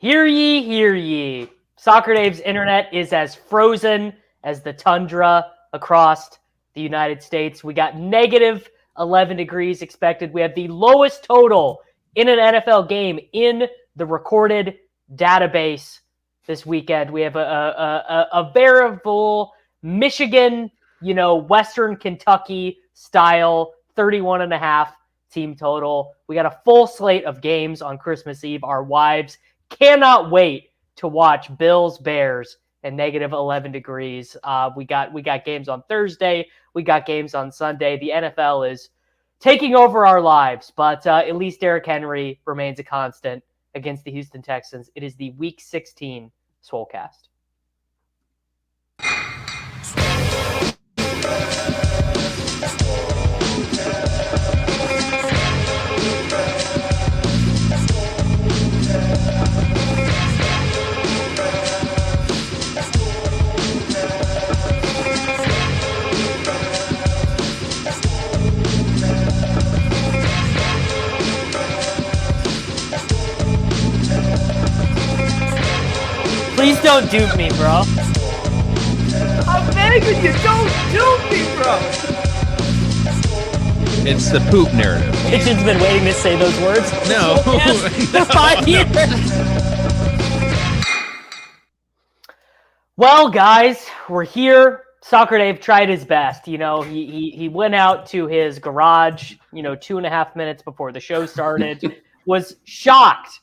Hear ye, hear ye. Soccer Dave's internet is as frozen as the tundra across the United States. We got negative 11 degrees expected. We have the lowest total in an NFL game in the recorded database this weekend. We have a veritable Michigan, Western Kentucky style 31.5 team total. We got a full slate of games on Christmas Eve. Our wives cannot wait to watch Bills Bears at negative 11 degrees. We got games on Thursday. We got games on Sunday. The NFL is taking over our lives, but at least Derrick Henry remains a constant against the Houston Texans. It is the Week 16 Swolecast. Please don't dupe me, bro. I'm begging you, don't dupe me, bro. It's the poop narrative. Kitchen's been waiting to say those words. No. For 5 years. Well, guys, we're here. Soccer Dave tried his best. He went out to his garage, 2.5 minutes before the show started, was shocked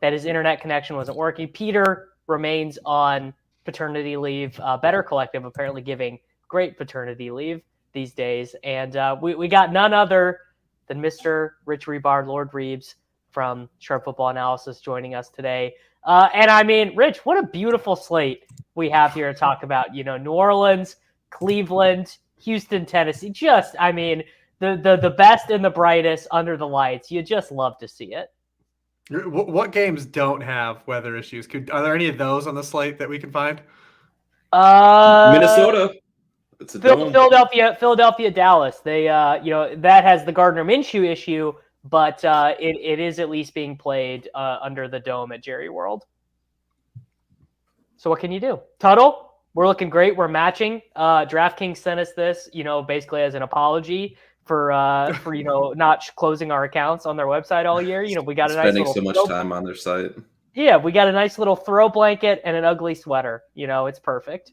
that his internet connection wasn't working. Peter remains on paternity leave. Better Collective apparently giving great paternity leave these days. And we got none other than Mr. Rich Hribar, Lord Reeves from Sharp Football Analysis joining us today. And I mean, Rich, what a beautiful slate we have here to talk about. New Orleans, Cleveland, Houston, Tennessee. Just, I mean, the best and the brightest under the lights. You just love to see it. What games don't have weather issues? Are there any of those on the slate that we can find? Minnesota. It's a Philadelphia, Dallas. They, that has the Gardner Minshew issue, but it is at least being played under the dome at Jerry World. So what can you do? Tuttle, we're looking great. We're matching. DraftKings sent us this, basically as an apology for not closing our accounts on their website all year. We got spending so much time on their site. Yeah, we got a nice little throw blanket and an ugly sweater. It's perfect.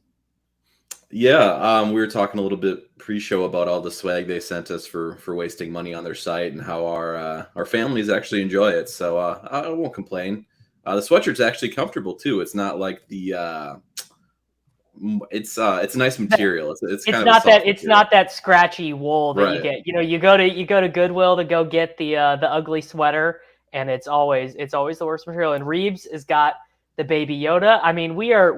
Yeah, we were talking a little bit pre-show about all the swag they sent us for wasting money on their site and how our families actually enjoy it. So I won't complain. The sweatshirt's actually comfortable too. It's not like the it's a nice material. It's kind not of that it's not that scratchy wool that you get. You go to Goodwill to go get the ugly sweater, and it's always the worst material. And Reeves has got the Baby Yoda. I mean, we're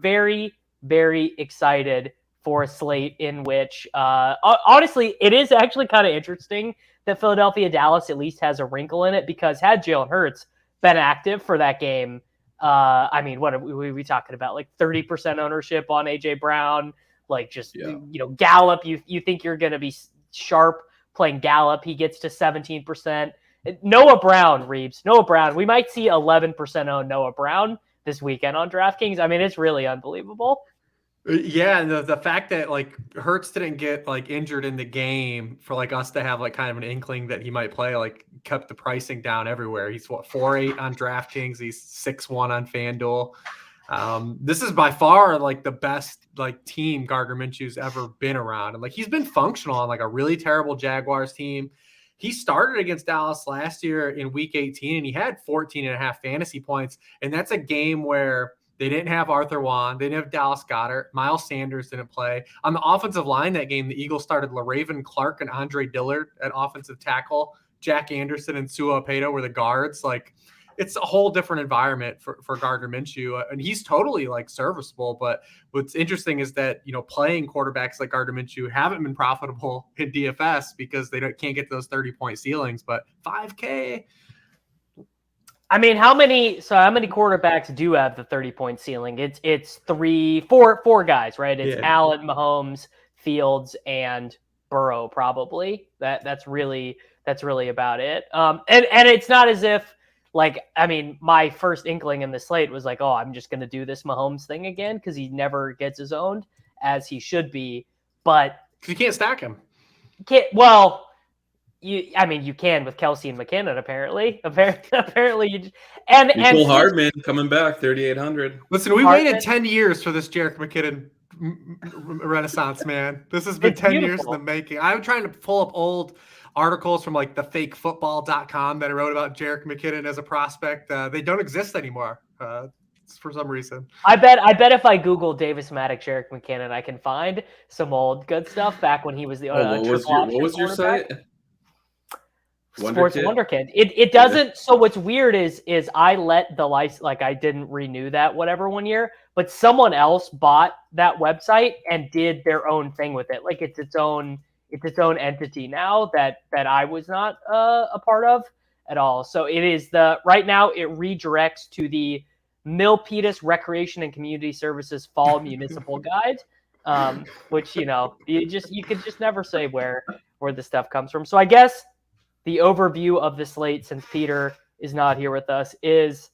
very, very excited for a slate in which honestly it is actually kind of interesting that Philadelphia Dallas at least has a wrinkle in it, because had Jalen Hurts been active for that game, I mean, what are we talking about? Like 30% ownership on AJ Brown, like just Gallup. You think you're going to be sharp playing Gallup? He gets to 17%. Noah Brown, Reeves. Noah Brown. We might see 11% own Noah Brown this weekend on DraftKings. I mean, it's really unbelievable. Yeah, and the fact that Hurts didn't get injured in the game for us to have kind of an inkling that he might play, kept the pricing down everywhere. He's 4.8 on DraftKings, he's 6.1 on FanDuel. This is by far the best team Gardner Minshew's ever been around, and he's been functional on a really terrible Jaguars team. He started against Dallas last year in Week 18, and he had 14.5 fantasy points, and that's a game where they didn't have Arthur Juan. They didn't have Dallas Goedert. Miles Sanders didn't play. On the offensive line that game, the Eagles started LaRaven Clark and Andre Dillard at offensive tackle. Jack Anderson and Sua Opeta were the guards. It's a whole different environment for Gardner Minshew. And he's totally serviceable. But what's interesting is that, playing quarterbacks like Gardner Minshew haven't been profitable in DFS because they can't get those 30-point ceilings. But $5K. I mean, how many quarterbacks do have the 30-point ceiling? It's four guys, right? It's Allen, Mahomes, Fields, and Burrow, probably. That's really about it. And it's not as if like, I mean, my first inkling in the slate was like, oh, I'm just going to do this Mahomes thing again because he never gets his owned as he should be. But you can't stack him. Well, you can with Kelsey and McKinnon apparently. Apparently, and Nicole Hardman coming back 3,800. Listen, we waited 10 years for this Jerick McKinnon renaissance, man. This has been 10 years in the making. I'm trying to pull up old articles from like the fakefootball.com that I wrote about Jerick McKinnon as a prospect. They don't exist anymore for some reason. I bet if I Google Davis Mattek, Jerick McKinnon, I can find some old good stuff back when he was the what was your site? Sports Wonderkid. It doesn't. Yeah. So what's weird is I let the license, like I didn't renew that whatever one year, but someone else bought that website and did their own thing with it. Like it's its own entity now that I was not a part of at all. So it is right now it redirects to the Milpitas Recreation and Community Services Fall Municipal Guide, which you could just never say where the stuff comes from. So I guess the overview of the slate, since Peter is not here with us, is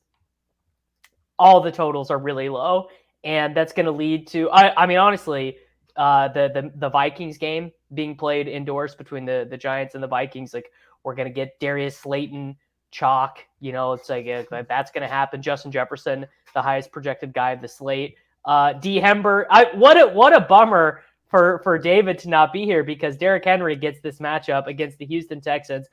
all the totals are really low, and that's going to lead to. I mean, honestly, the Vikings game being played indoors between the Giants and the Vikings, like we're going to get Darius Slayton chalk. It's like that's going to happen. Justin Jefferson, the highest projected guy of the slate. D. Hember, what a bummer for David to not be here because Derrick Henry gets this matchup against the Houston Texans.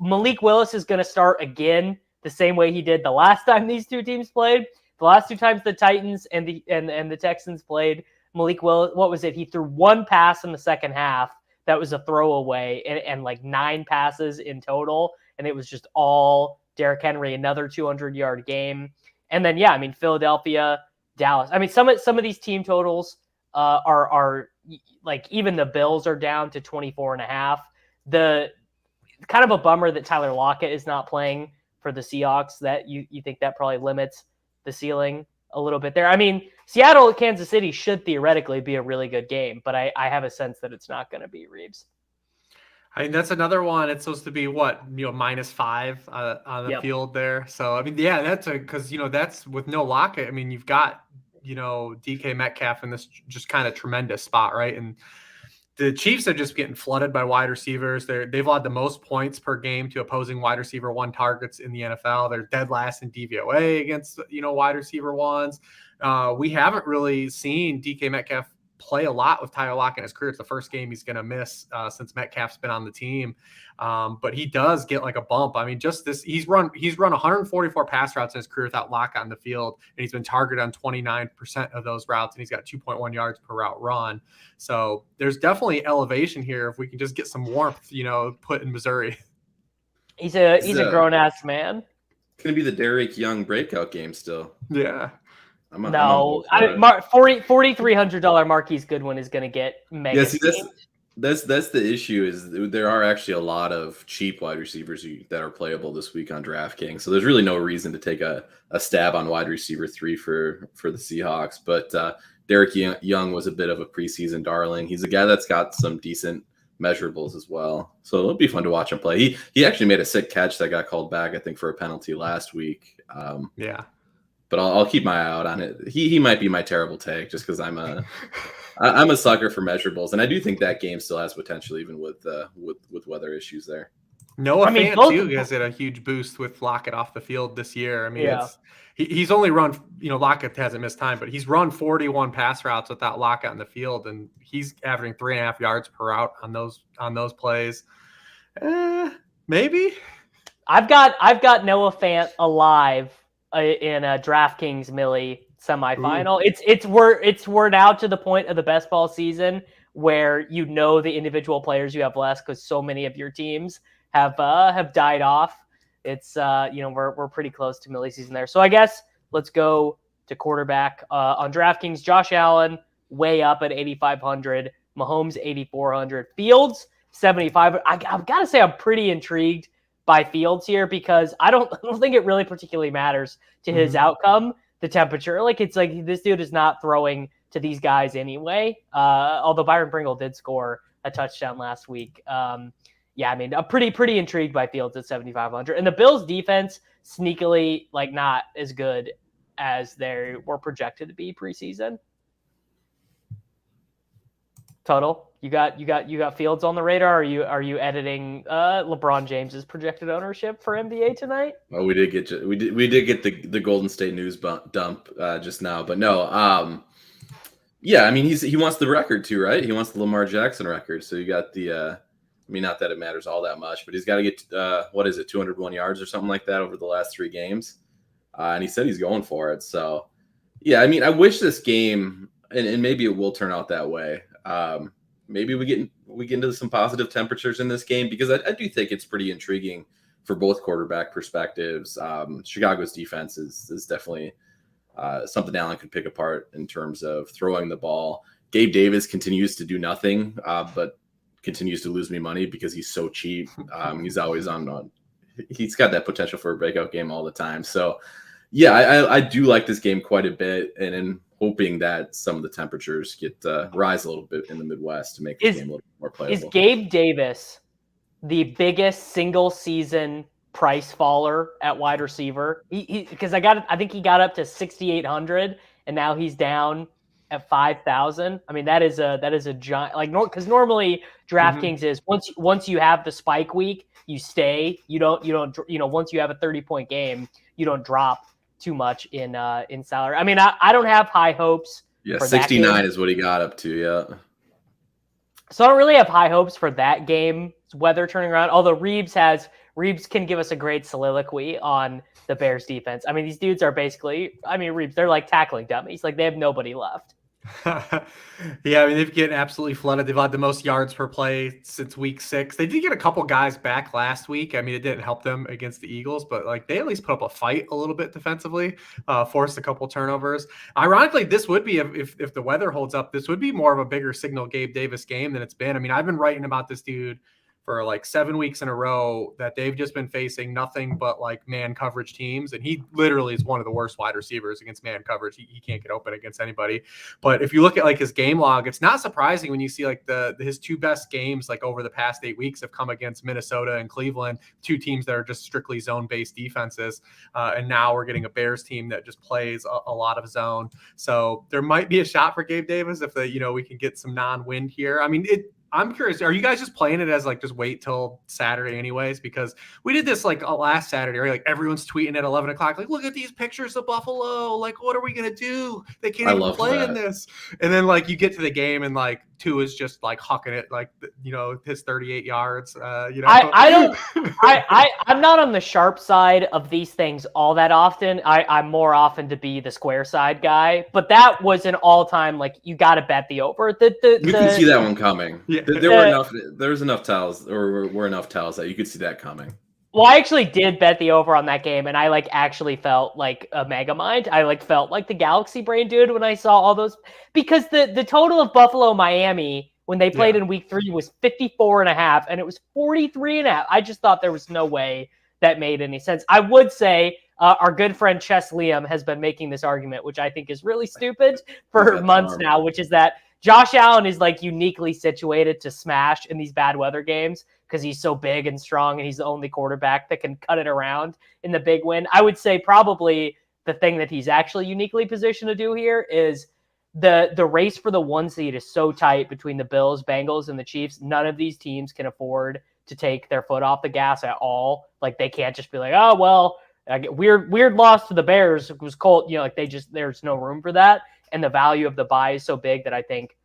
Malik Willis is going to start again the same way he did the last time these two teams played. The last two times the Titans and the Texans played, Malik Willis, what was it? He threw one pass in the second half. That was a throwaway and like 9 passes in total. And it was just all Derrick Henry, another 200-yard game. And then, yeah, I mean, Philadelphia, Dallas. I mean, some of these team totals are like even the Bills are down to 24.5. The kind of a bummer that Tyler Lockett is not playing for the Seahawks. That you think that probably limits the ceiling a little bit there. I mean, Seattle, Kansas City should theoretically be a really good game, but I have a sense that it's not going to be, Reeves. I mean, that's another one. It's supposed to be -5 on the field there. So, I mean, yeah, that's because, that's with no Lockett. I mean, you've got, DK Metcalf in this just kind of tremendous spot, right? And the Chiefs are just getting flooded by wide receivers. They've allowed the most points per game to opposing wide receiver 1 targets in the NFL. They're dead last in DVOA against, wide receiver 1s. We haven't really seen DK Metcalf play a lot with Tyler Lockett in his career. It's the first game he's going to miss since Metcalf's been on the team. But he does get like a bump. I mean, just this, he's run 144 pass routes in his career without Lockett on the field, and he's been targeted on 29% of those routes, and he's got 2.1 yards per route run. So there's definitely elevation here if we can just get some warmth, put in Missouri. He's a grown ass man. It's going to be the Derek Young breakout game still. Yeah. $4,300 Marquise Goodwin is going to get mega. That's the issue is there are actually a lot of cheap wide receivers that are playable this week on DraftKings. So there's really no reason to take a stab on wide receiver 3 for the Seahawks. But Derek Young was a bit of a preseason darling. He's a guy that's got some decent measurables as well. So it'll be fun to watch him play. He actually made a sick catch that got called back, I think, for a penalty last week. Yeah. But I'll keep my eye out on it. He might be my terrible take just because I'm a sucker for measurables, and I do think that game still has potential even with weather issues there. Noah Fant too has had a huge boost with Lockett off the field this year. I mean, he's only run, Lockett hasn't missed time, but he's run 41 pass routes without Lockett on the field, and he's averaging 3.5 yards per route on those plays. Maybe I've got Noah Fant alive in a DraftKings Millie semifinal. Ooh. It's we're now to the point of the best ball season where the individual players you have less because so many of your teams have died off. It's we're pretty close to Millie season there. So I guess let's go to quarterback on DraftKings. Josh Allen way up at 8,500. Mahomes 8,400. Fields 75. I've got to say I'm pretty intrigued by Fields here because I don't think it really particularly matters to his outcome, the temperature. Like it's like this dude is not throwing to these guys anyway. Although Byron Pringle did score a touchdown last week. yeah, I mean, I'm pretty intrigued by Fields at 7,500. And the Bills defense sneakily like not as good as they were projected to be preseason. Total, you got Fields on the radar. Are you editing LeBron James's projected ownership for NBA tonight? Oh, we did get the Golden State news dump just now, but no. Yeah, I mean he wants the record too, right? He wants the Lamar Jackson record. So you got the I mean, not that it matters all that much, but he's got to get 201 yards or something like that over the last 3 games, and he said he's going for it. So yeah, I mean, I wish this game, and maybe it will turn out that way. Maybe we get into some positive temperatures in this game, because I do think it's pretty intriguing for both quarterback perspectives. Chicago's defense is definitely something Allen could pick apart in terms of throwing the ball. Gabe Davis continues to do nothing, but continues to lose me money because he's so cheap. He's always on. He's got that potential for a breakout game all the time. So yeah, I do like this game quite a bit, and in hoping that some of the temperatures get rise a little bit in the Midwest to make the game a little more playable. Is Gabe Davis the biggest single season price faller at wide receiver? Because I think he got up to 6,800, and now he's down at 5,000. I mean, that is a giant, like, because normally DraftKings is once you have the spike week, you stay. You don't once you have a 30-point game, you don't drop too much in salary. I mean, I don't have high hopes. Yeah, for 69 that game. is what he got up to. Yeah. So I don't really have high hopes for that game's weather turning around. Although Reeves can give us a great soliloquy on the Bears defense. I mean, these dudes are basically, Reeves, they're like tackling dummies. Like, they have nobody left. Yeah, I mean, they've getting absolutely flooded. They've had the most yards per play since week 6. They did get a couple guys back last week. I mean, it didn't help them against the Eagles, but like they at least put up a fight a little bit defensively, forced a couple turnovers. Ironically, this would be, if the weather holds up, this would be more of a bigger signal Gabe Davis game than it's been. I mean, I've been writing about this dude for like 7 weeks in a row that they've just been facing nothing but like man coverage teams. And he literally is one of the worst wide receivers against man coverage. He can't get open against anybody. But if you look at like his game log, it's not surprising when you see like his 2 best games, like over the past 8 weeks, have come against Minnesota and Cleveland, 2 teams that are just strictly zone-based defenses. And now we're getting a Bears team that just plays a lot of zone. So there might be a shot for Gabe Davis if we can get some non-wind here. I mean, I'm curious, are you guys just playing it as like just wait till Saturday anyways? Because we did this like last Saturday, right? Like everyone's tweeting at 11 o'clock, like, look at these pictures of Buffalo. Like, what are we going to do? They can't even play in this. And then like you get to the game and like Tua is just like hucking it, like, his 38 yards. I'm not on the sharp side of these things all that often. I'm more often to be the square side guy, but that was an all-time, like, you got to bet the over. You can see that one coming. Yeah. There were enough tells that you could see that coming. Well, I actually did bet the over on that game, and I actually felt like a mega mind. I felt like the Galaxy Brain dude when I saw all those, because the total of Buffalo Miami when they played in week 3 was 54.5, and it was 43.5. I just thought there was no way that made any sense. I would say our good friend Chess Liam has been making this argument, which I think is really stupid for months now, which is that Josh Allen is like uniquely situated to smash in these bad weather games because he's so big and strong, and he's the only quarterback that can cut it around in the big win. I would say probably the thing that he's actually uniquely positioned to do here is the race for the 1 seed is so tight between the Bills, Bengals, and the Chiefs. None of these teams can afford to take their foot off the gas at all. Like, they can't just be like, oh, well, weird loss to the Bears. It was cold. There's no room for that. And the value of the buy is so big that I think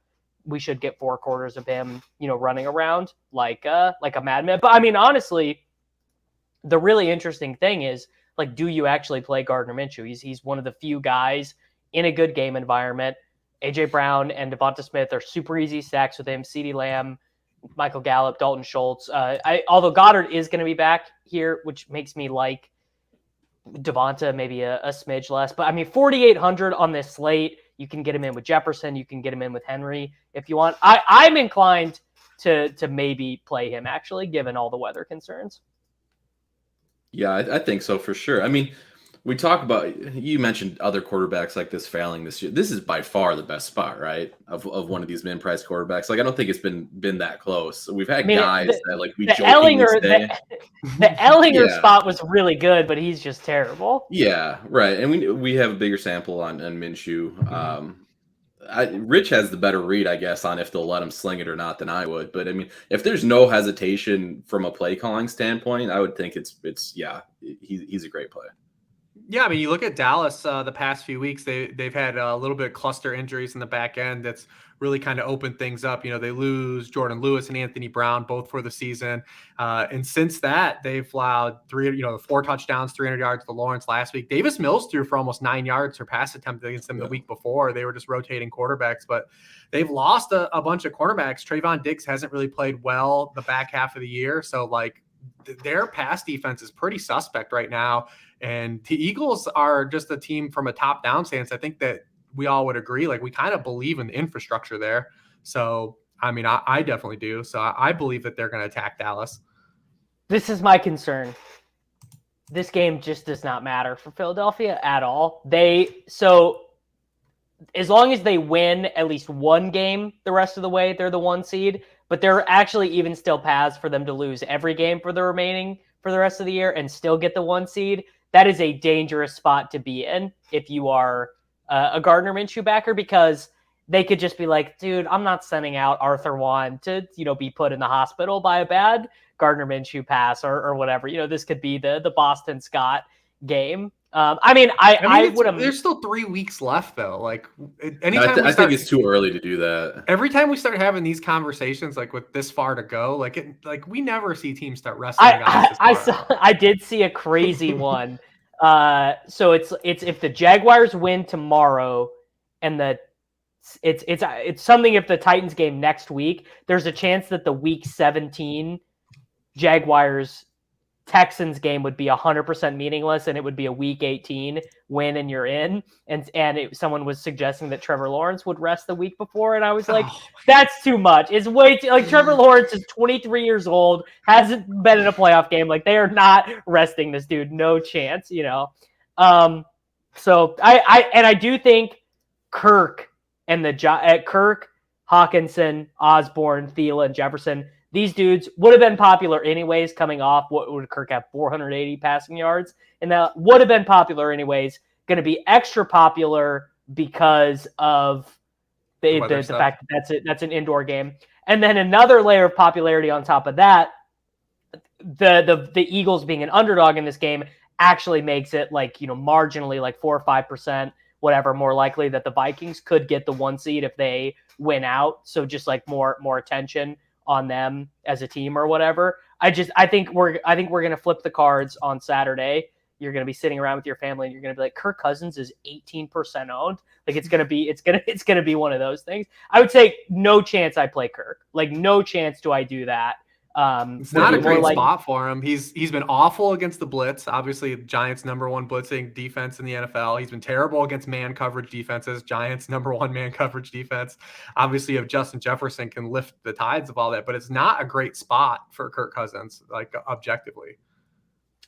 we should get 4 quarters of him, running around like a madman. But I mean, honestly, the really interesting thing is, like, do you actually play Gardner Minshew? He's one of the few guys in a good game environment. AJ Brown and Devonta Smith are super easy stacks with him. CeeDee Lamb, Michael Gallup, Dalton Schultz. Although Goddard is going to be back here, which makes me like Devonta maybe a smidge less. But I mean, 4,800 on this slate. You can get him in with Jefferson. You can get him in with Henry if you want. I'm inclined to maybe play him, actually, given all the weather concerns. Yeah, I think so for sure. I mean, we talk about, you mentioned other quarterbacks like this failing this year. This is by far the best spot, right? Of one of these min-price quarterbacks. Like, I don't think it's been that close. We've had guys that like we jokingly say. The Ellinger spot was really good, but he's just terrible. Yeah, right. And we have a bigger sample on Minshew. Rich has the better read, I guess, on if they'll let him sling it or not than I would. But I mean, if there's no hesitation from a play calling standpoint, I would think he's a great play. Yeah, I mean, you look at Dallas the past few weeks, they've had a little bit of cluster injuries in the back end that's really kind of opened things up. You know, they lose Jordan Lewis and Anthony Brown both for the season. And since that, they've allowed 4 touchdowns, 300 yards to Lawrence last week. Davis Mills threw for almost 9 yards per pass attempt against them the week before. They were just rotating quarterbacks, but they've lost a bunch of cornerbacks. Trayvon Diggs hasn't really played well the back half of the year. So like their pass defense is pretty suspect right now. And the Eagles are just a team from a top-down stance. I think that we all would agree. Like, we kind of believe in the infrastructure there. So, I mean, I definitely do. So, I believe that they're going to attack Dallas. This is my concern. This game just does not matter for Philadelphia at all. So, as long as they win at least one game the rest of the way, they're the 1 seed. But there are actually even still paths for them to lose every game for the rest of the year and still get the 1 seed. That is a dangerous spot to be in if you are a Gardner Minshew backer, because they could just be like, dude, I'm not sending out Arthur Juan to, be put in the hospital by a bad Gardner Minshew pass or whatever. This could be the Boston Scott game. I would have. There's still 3 weeks left, though. Like, I think it's too early to do that. Every time we start having these conversations, like with this far to go, we never see teams start wrestling. I did see a crazy one. So it's if the Jaguars win tomorrow, and it's something if the Titans game next week, there's a chance that the Week 17 Jaguars Texans game would be 100% meaningless, and it would be a Week 18 win and you're in. And someone was suggesting that Trevor Lawrence would rest the week before, and I was like, that's too much. It's way too, like, Trevor Lawrence is 23 years old, hasn't been in a playoff game. Like, they are not resting this dude, no chance. So I do think Kirk and Kirk, Hawkinson, Osborne, Thielen, Jefferson, these dudes would have been popular anyways coming off. What would Kirk have? 480 passing yards? And that would have been popular anyways. Going to be extra popular because of the fact that that's an indoor game. And then another layer of popularity on top of that, the Eagles being an underdog in this game actually makes it marginally 4 or 5%, whatever, more likely that the Vikings could get the 1 seed if they win out. So just more attention on them as a team or whatever. I think we're going to flip the cards on Saturday. You're going to be sitting around with your family and you're going to be like, Kirk Cousins is 18% owned. Like, it's going to be one of those things. I would say no chance I play Kirk. Like, no chance do I do that. It's not a great spot for him. He's been awful against the blitz. Obviously, Giants #1 blitzing defense in the NFL. He's been terrible against man coverage defenses. Giants #1 man coverage defense. Obviously, if Justin Jefferson can lift the tides of all that, but it's not a great spot for Kirk Cousins, objectively.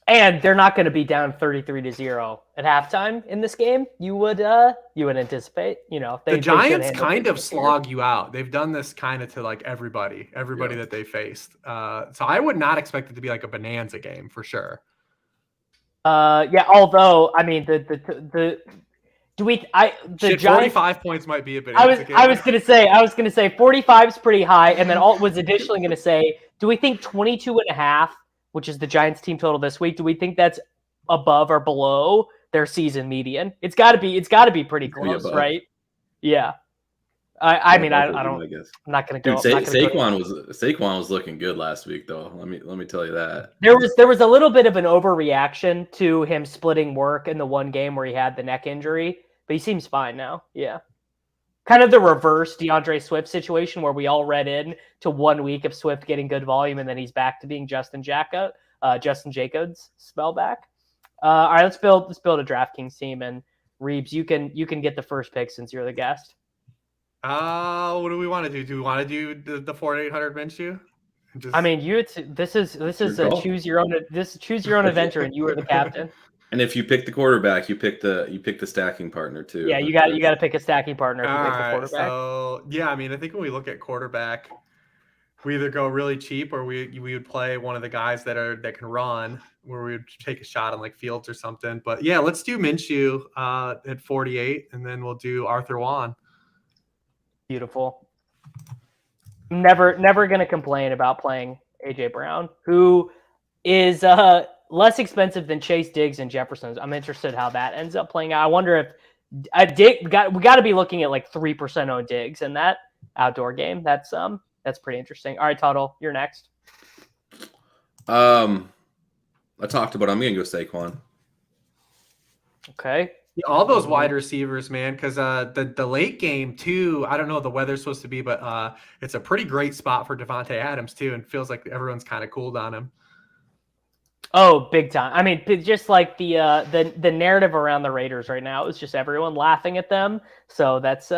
And they're not going to be down 33-0 at halftime in this game. You would anticipate, the Giants kind of slog you out. They've done this kind of to everybody that they faced. So I would not expect it to be like a bonanza game for sure. Although I mean the Giants, 45 points might be a bonanza game. I was gonna say 45 is pretty high, and then was additionally gonna say, do we think 22.5? Which is the Giants team total this week, do we think that's above or below their season median? It's got to be pretty close, right? Yeah. I mean, I don't. I'm not going to go. Saquon was looking good last week, though. Let me tell you that. There was a little bit of an overreaction to him splitting work in the one game where he had the neck injury, but he seems fine now. Yeah. Kind of the reverse DeAndre Swift situation where we all read in to 1 week of Swift getting good volume and then he's back to being Justin Jacobs spell back. All right, let's build a DraftKings team, and Reeves, you can get the first pick since you're the guest. What do we want to do? Do we want to do the 4,800 Minshew? I mean, this is a choose your own adventure, and you are the captain. And if you pick the quarterback, you pick the stacking partner too. Yeah, you got to pick a stacking partner if you pick the quarterback. So yeah, I mean, I think when we look at quarterback, we either go really cheap or we would play one of the guys that can run, where we would take a shot on like Fields or something. But yeah, let's do Minshew at 48, and then we'll do Arthur Juan. Beautiful. Never going to complain about playing AJ Brown, who is less expensive than Chase Diggs and Jefferson. I'm interested how that ends up playing out. I wonder if we got to be looking at like 3% on Diggs in that outdoor game. That's pretty interesting. All right, Tuttle, you're next. I talked about. I'm gonna go Saquon. Okay. Yeah, all those wide receivers, man, because the late game too. I don't know what the weather's supposed to be, but it's a pretty great spot for Devontae Adams too, and feels like everyone's kind of cooled on him. Oh, big time. I mean, just like the narrative around the Raiders right now is just everyone laughing at them. So that's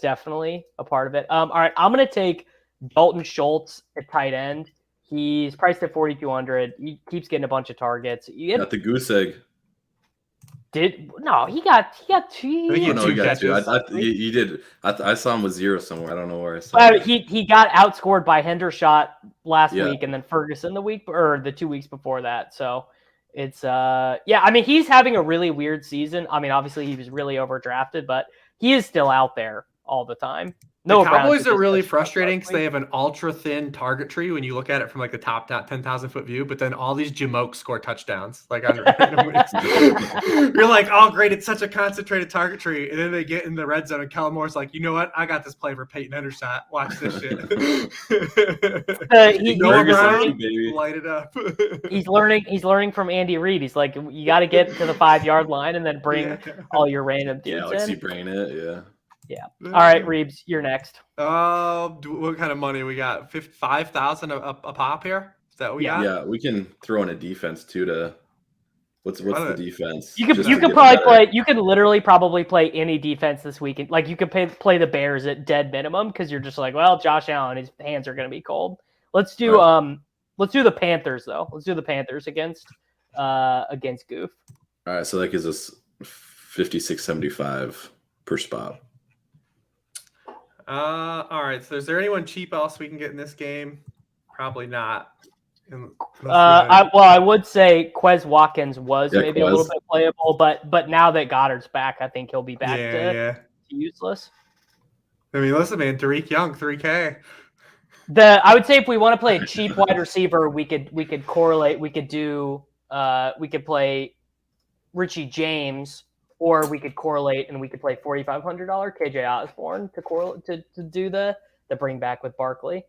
definitely a part of it. All right, I'm gonna take Dalton Schultz at tight end. He's priced at 4,200. He keeps getting a bunch of targets. Got the goose egg. He got two. He had two catches. He did. I saw him with 0 somewhere. I don't know where I saw him. He got outscored by Hendershot last week, and then Ferguson the 2 weeks before that. So it's I mean, he's having a really weird season. I mean, obviously he was really overdrafted, but he is still out there all the time. The Cowboys are really frustrating because they have an ultra thin target tree when you look at it from like the top 10,000 foot view, but then all these Jamokes score touchdowns like on random weeks. You're like, oh great, it's such a concentrated target tree, and then they get in the red zone and Kellen Moore's like, you know what? I got this play for Peyton Hendershot. Watch this shit. Light it up. He's learning from Andy Reid. He's like, you got to get to the 5-yard line and then bring all your random dudes like in. brain it, Yeah. All right, Reeves, you're next. What kind of money we got? 5,000 a pop here? Is that what we got? Yeah, we can throw in a defense too. To what's the defense? You could probably play. You could literally probably play any defense this weekend. Like you could play the Bears at dead minimum because you're just like, well, Josh Allen, his hands are going to be cold. Let's do the Panthers though. Let's do the Panthers against Goof. All right, so that gives us 56.75 per spot. All right. So is there anyone cheap else we can get in this game? Probably not. I would say Quez Watkins was maybe a little bit playable, but now that Goddard's back, I think he'll be back to useless. I mean, listen, man, Tariq Young, 3K. I would say if we want to play a cheap wide receiver, we could correlate. We could play Richie James. Or we could correlate and we could play $4,500 KJ Osborne to do the bring back with Barkley.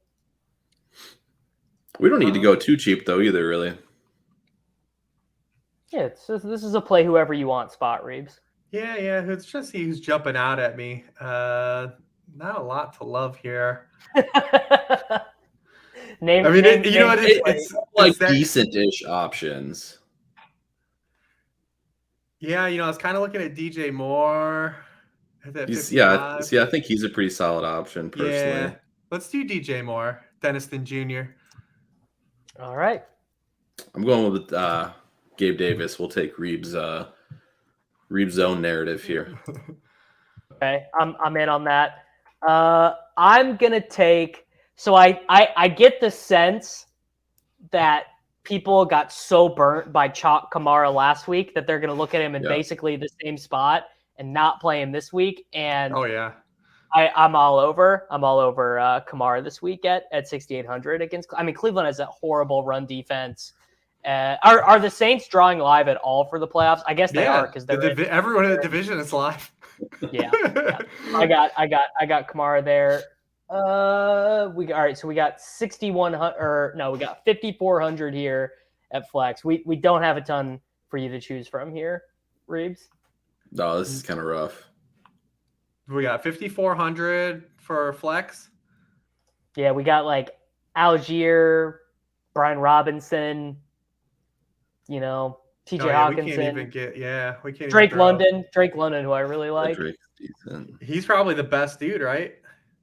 We don't need to go too cheap though either, really. Yeah, this is a play whoever you want spot, Reeves. Yeah. It's just who's jumping out at me. Not a lot to love here. It's decent-ish options. Yeah, I was kind of looking at DJ Moore. I think he's a pretty solid option personally. Yeah. Let's do DJ Moore, Denniston Jr. All right. I'm going with Gabe Davis. We'll take Reeves' own narrative here. Okay, I'm in on that. I'm gonna take. So I get the sense that people got so burnt by Chalk Kamara last week that they're going to look at him in basically the same spot and not play him this week. And I'm all over Kamara this week at 6,800 against. I mean, Cleveland has a horrible run defense. Are the Saints drawing live at all for the playoffs? I guess they are because everyone in the division is live. Yeah. I got Kamara there. We got 6,100 we got 5,400 here at flex. We don't have a ton for you to choose from here, Reeves. No, this is kind of rough. We got 5,400 for flex. Yeah, we got like Algier, Brian Robinson, TJ Hawkinson. We can't even get we can't. Drake London, who I really like. Drake's decent. He's probably the best dude, right?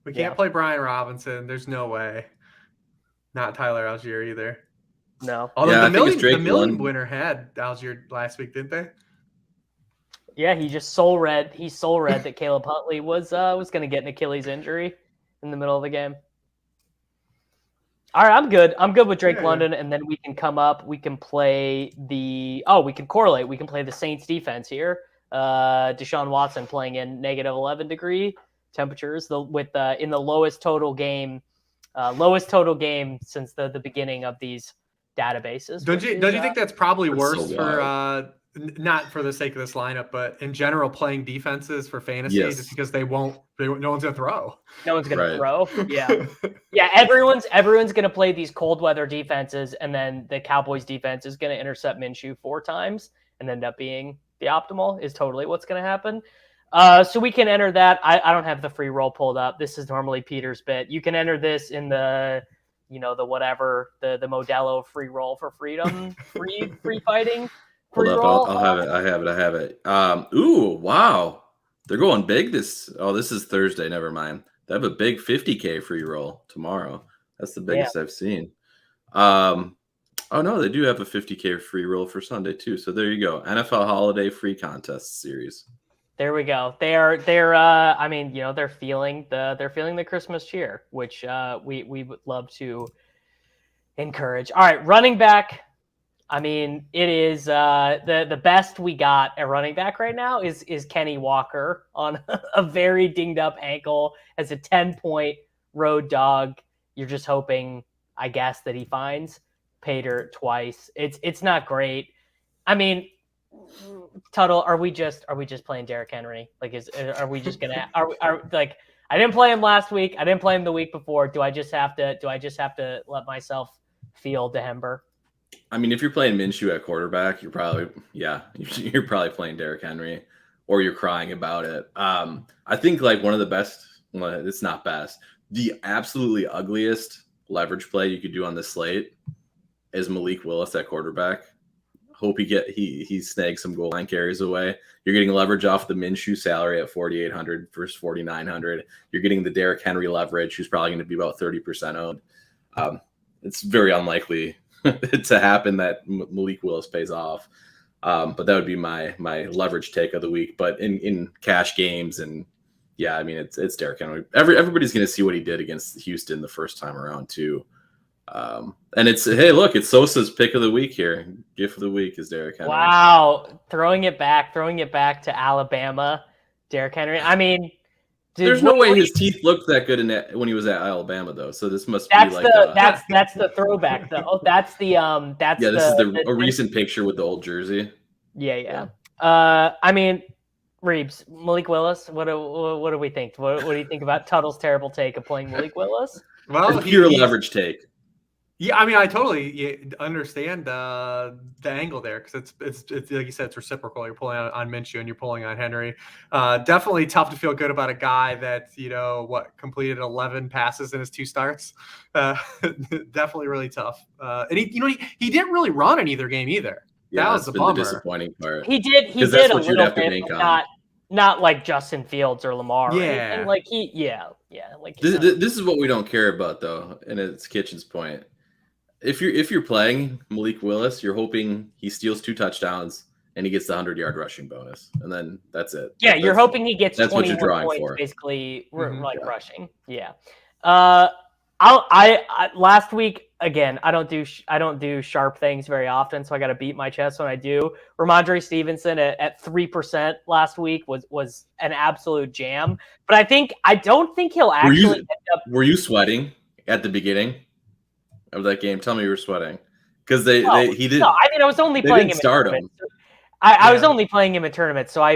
We can't play Brian Robinson. There's no way. Not Tyler Algier either. No. Although Yeah, I the think it's million, Drake the million won. winner had Algier last week, didn't they? Yeah, he just soul read that Caleb Huntley was going to get an Achilles injury in the middle of the game. All right, I'm good. I'm good with Drake London, and then we can come up. We can play we can correlate. We can play the Saints defense here. Deshaun Watson playing in negative 11 degree temperatures in the lowest total game since the beginning of these databases. Don't you think that's probably worse so for not for the sake of this lineup, but in general playing defenses for fantasy, just because no one's gonna throw. No one's gonna throw. Yeah. Yeah, everyone's gonna play these cold weather defenses, and then the Cowboys defense is gonna intercept Minshew 4 times and end up being the optimal is totally what's gonna happen. So we can enter that. I don't have the free roll pulled up. This is normally Peter's bit. You can enter this in the the Modelo free roll for freedom, free fighting. Hold up, I'll have it. I have it. Ooh, wow. They're going big this is Thursday, never mind. They have a big 50K free roll tomorrow. That's the biggest I've seen. Oh no, they do have a 50K free roll for Sunday too. So there you go. NFL Holiday Free Contest Series. There we go. They're they're feeling the Christmas cheer, which we would love to encourage. All right, running back. I mean, it is the best we got at running back right now is Kenny Walker on a very dinged up ankle as a 10-point road dog. You're just hoping, I guess, that he finds Pater twice. It's not great. I mean, Tuttle, are we just playing Derrick Henry? Like, are we just gonna are like I didn't play him last week. I didn't play him the week before. Do I just have to let myself feel Dehember? I mean, if you're playing Minshew at quarterback, you're probably playing Derrick Henry, or you're crying about it. I think like one of the best. Well, it's not best. The absolutely ugliest leverage play you could do on this slate is Malik Willis at quarterback. Hope he snags some goal line carries away. You're getting leverage off the Minshew salary at 4,800 versus 4,900. You're getting the Derrick Henry leverage, who's probably going to be about 30% owned. It's very unlikely to happen that Malik Willis pays off. But that would be my leverage take of the week. But in cash games and I mean it's Derrick Henry. Everybody's going to see what he did against Houston the first time around too. And it's it's Sosa's pick of the week here. Gift of the week is Derrick Henry. Wow, throwing it back to Alabama, Derrick Henry. I mean, there's no way his teeth looked that good when he was at Alabama though. So this must be like that's the throwback though. This is a recent picture with the old jersey. Yeah. I mean, Reeves, Malik Willis. What do we think? What do you think about Tuttle's terrible take of playing Malik Willis? Well, pure leverage take. Yeah, I mean, I totally understand the angle there because it's like you said, it's reciprocal. You're pulling on Minshew and you're pulling on Henry. Definitely tough to feel good about a guy that completed 11 passes in his 2 starts. Definitely really tough. And he didn't really run in either game either. Yeah, that was the bummer. The disappointing part. He did that's a what you'd little have to bit, bank on. Not like Justin Fields or Lamar. Yeah, like like this is what we don't care about though, and it's Kitchen's point. If you're playing Malik Willis, you're hoping he steals 2 touchdowns and he gets the 100-yard rushing bonus, and then that's it. Yeah, you're hoping he gets 21 points, for. basically, rushing. Yeah. I last week again. I don't do sharp things very often, so I got to beat my chest when I do. Ramondre Stevenson at 3% last week was an absolute jam, but I don't think he'll actually end up. Were you sweating at the beginning of that game? Tell me you were sweating because he did. No, I mean I was only playing him. Start him. I was only playing him in tournaments, so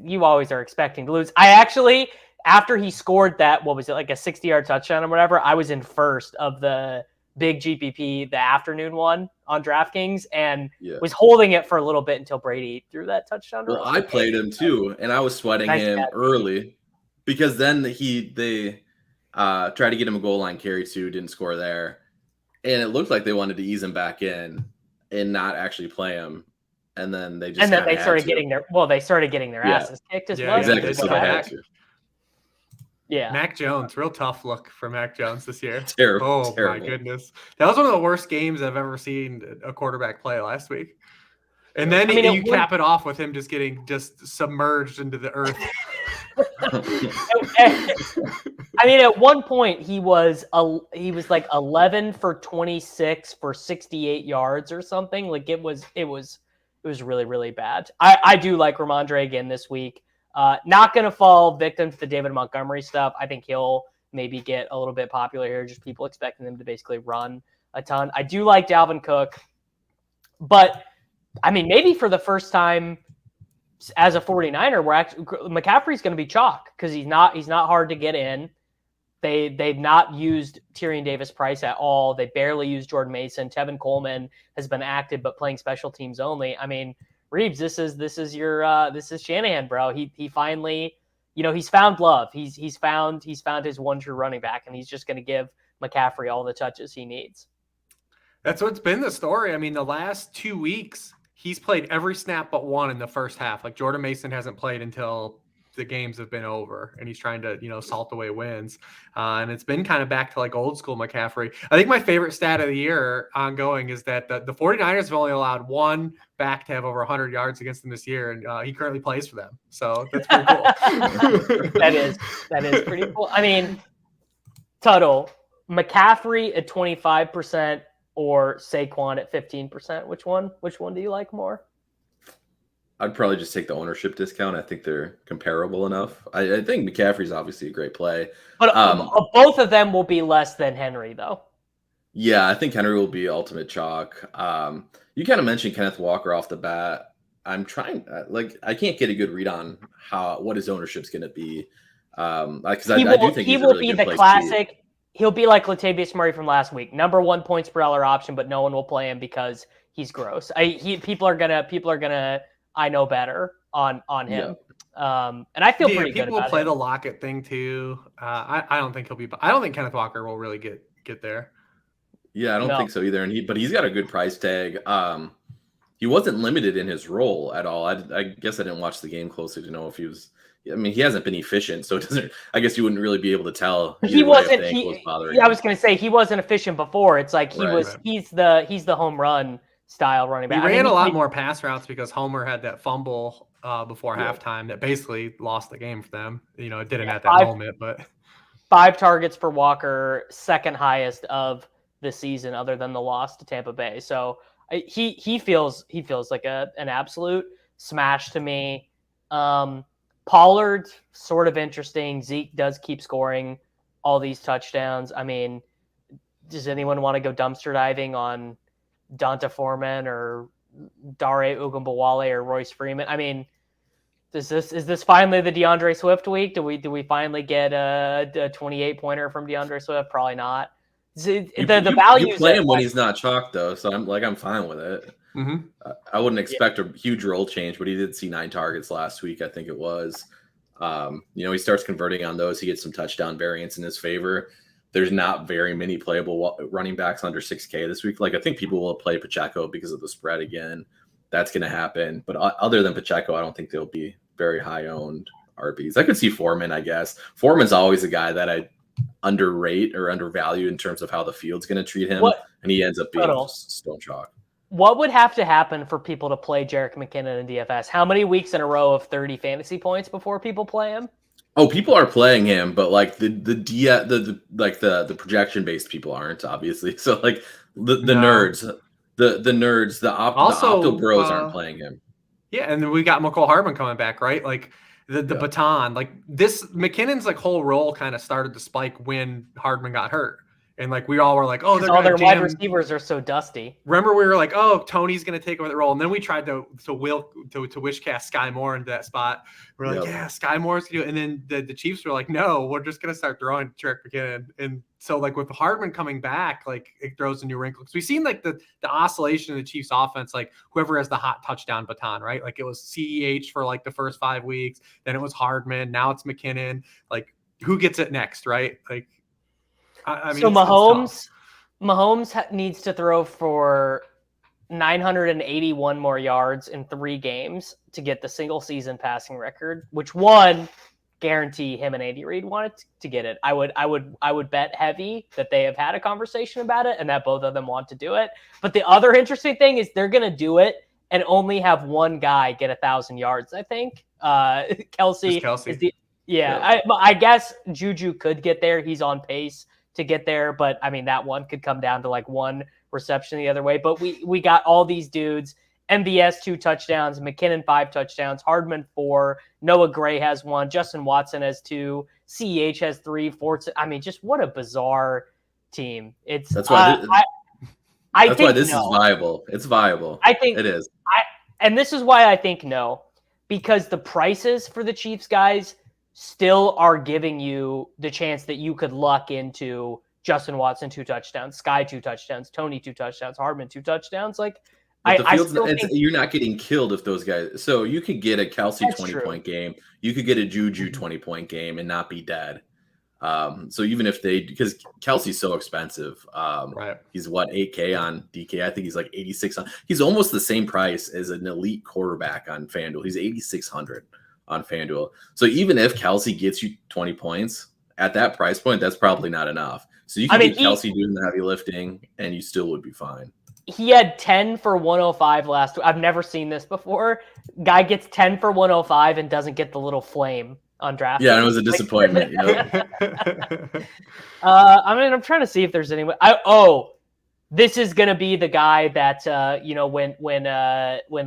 you always are expecting to lose. I actually, after he scored that, what was it, like a 60-yard touchdown or whatever, I was in first of the big GPP, the afternoon one on DraftKings, and was holding it for a little bit until Brady threw that touchdown. Well, I played him too, and I was sweating him early because then they tried to get him a goal line carry too, didn't score there, and it looked like they wanted to ease him back in and not actually play him. And then they started getting their asses kicked as well. Exactly. Yeah. Mac Jones, real tough look for Mac Jones this year. Terrible. My goodness. That was one of the worst games I've ever seen a quarterback play last week. And then you cap it off with him just getting submerged into the earth. I mean, at one point he was like 11 for 26 for 68 yards or something. Like it was really, really bad. I do like Ramondre again this week. Not going to fall victim to the David Montgomery stuff. I think he'll maybe get a little bit popular here. Just people expecting them to basically run a ton. I do like Dalvin Cook, but I mean, maybe for the first time as a 49er, McCaffrey's going to be chalk because he's not hard to get in. They've not used Tyrion Davis-Price at all. They barely used Jordan Mason. Tevin Coleman has been active but playing special teams only. I mean, Reeves, this is Shanahan, bro. He finally, he's found love. He's found his one true running back, and he's just going to give McCaffrey all the touches he needs. That's what's been the story. I mean, the last 2 weeks, he's played every snap but one in the first half. Like Jordan Mason hasn't played until the games have been over, and he's trying to, salt away wins. And it's been kind of back to like old school McCaffrey. I think my favorite stat of the year ongoing is that the 49ers have only allowed one back to have over 100 yards against them this year. And he currently plays for them. So that's pretty cool. That is pretty cool. I mean, Tuttle, McCaffrey at 25%, or Saquon at 15%. Which one do you like more? I'd probably just take the ownership discount. I think they're comparable enough. I think McCaffrey's obviously a great play. But both of them will be less than Henry, though. Yeah, I think Henry will be ultimate chalk. You kind of mentioned Kenneth Walker off the bat. I'm trying, I can't get a good read on what his ownership's going to be. Because I do think he will be the classic. He'll be like Latavius Murray from last week, number 1 points per dollar option, but no one will play him because he's gross. People are gonna. I know better on him. Yeah. And I feel pretty good about it. People play the Lockett thing too. I don't think I don't think Kenneth Walker will really get there. Yeah, I don't think so either. But he's got a good price tag. He wasn't limited in his role at all. I guess I didn't watch the game closely to know if he was. I mean, he hasn't been efficient, so it doesn't. I guess you wouldn't really be able to tell. He wasn't. I was going to say he wasn't efficient before. It's like he was. Right. He's the home run style running back. He ran a lot more pass routes because Homer had that fumble before halftime that basically lost the game for them. It didn't at that moment, but 5 targets for Walker, second highest of the season, other than the loss to Tampa Bay. So he feels like an absolute smash to me. Pollard, sort of interesting. Zeke does keep scoring all these touchdowns. I mean, does anyone want to go dumpster diving on Donta Foreman or Dare Ogunbowale or Royce Freeman? I mean, is this finally the DeAndre Swift week? Do we finally get a 28-pointer from DeAndre Swift? Probably not. The value. You play him when he's not chalked though, so I'm fine with it. Mm-hmm. I wouldn't expect a huge role change, but he did see 9 targets last week, I think it was. He starts converting on those. He gets some touchdown variance in his favor. There's not very many playable running backs under 6K this week. Like I think people will play Pacheco because of the spread again. That's going to happen. But other than Pacheco, I don't think they'll be very high-owned RBs. I could see Foreman, I guess. Foreman's always a guy that I underrate or undervalue in terms of how the field's going to treat him. And he ends up being stone chalk. What would have to happen for people to play Jerick McKinnon in DFS? How many weeks in a row of 30 fantasy points before people play him? Oh, people are playing him, but like the projection based people aren't, obviously. So like the nerds, the opto bros aren't playing him. Yeah, and then we got McCole Hardman coming back, right? Like the baton, like this McKinnon's like whole role kind of started to spike when Hardman got hurt. And like we all were like, oh, all their wide receivers are so dusty. Remember, we were like, oh, Tony's going to take over the role, and then we tried to wish cast Sky Moore into that spot. We're like, yeah, Sky Moore's going to do it. And then the Chiefs were like, no, we're just going to start throwing Jerick McKinnon. And so like with Hardman coming back, like it throws a new wrinkle. Because we've seen like the oscillation in the Chiefs offense, like whoever has the hot touchdown baton, right? Like it was CEH for like the first 5 weeks, then it was Hardman, now it's McKinnon. Like who gets it next, right? Like. I mean, so Mahomes needs to throw for 981 more yards in 3 games to get the single season passing record, which guarantee him and Andy Reid wanted to get it. I would bet heavy that they have had a conversation about it and that both of them want to do it. But the other interesting thing is they're going to do it and only have one guy get 1,000 yards. I think Kelsey is the I guess Juju could get there. He's on pace to get there, but I mean that one could come down to like one reception the other way. But we got all these dudes. MVS 2 touchdowns, McKinnon 5 touchdowns, Hardman 4, Noah Gray has 1, Justin Watson has 2, CEH has 3, Fortson. I mean, just what a bizarre team. That's why this is viable. It's viable. I think it is. And this is why I think no, because the prices for the Chiefs guys still are giving you the chance that you could luck into Justin Watson 2 touchdowns, Sky 2 touchdowns, Tony 2 touchdowns, Hardman 2 touchdowns. Like, you're not getting killed if those guys. So you could get a Kelsey 20-point game, you could get a Juju 20-point game and not be dead. So even if because Kelsey's so expensive, right? He's what, $8K on DK. I think he's like 86. He's almost the same price as an elite quarterback on FanDuel. He's 8,600 on FanDuel. So even if Kelsey gets you 20 points at that price point, that's probably not enough. So you can get Kelsey doing the heavy lifting, and you still would be fine. He had 10 for 105 last week. I've never seen this before. Guy gets 10 for 105 and doesn't get the little flame on draft. Yeah, it was a disappointment. I mean, I'm trying to see if there's anyone. This is going to be the guy that when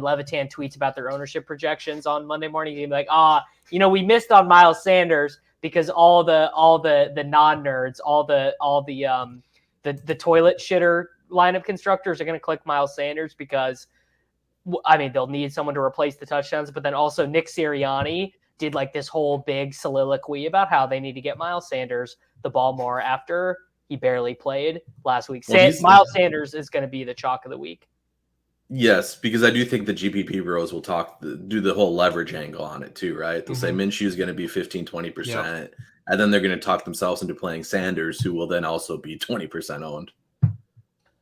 Levitan tweets about their ownership projections on Monday morning, he'd be like, we missed on Miles Sanders because all the non-nerds, all the toilet shitter lineup constructors are going to click Miles Sanders because, I mean, they'll need someone to replace the touchdowns. But then also Nick Sirianni did like this whole big soliloquy about how they need to get Miles Sanders the ball more after he barely played last week. Miles Sanders is going to be the chalk of the week. Yes, because I do think the GPP bros will do the whole leverage angle on it too, right? They'll say Minshew is going to be 15-20%, and then they're going to talk themselves into playing Sanders, who will then also be 20% owned.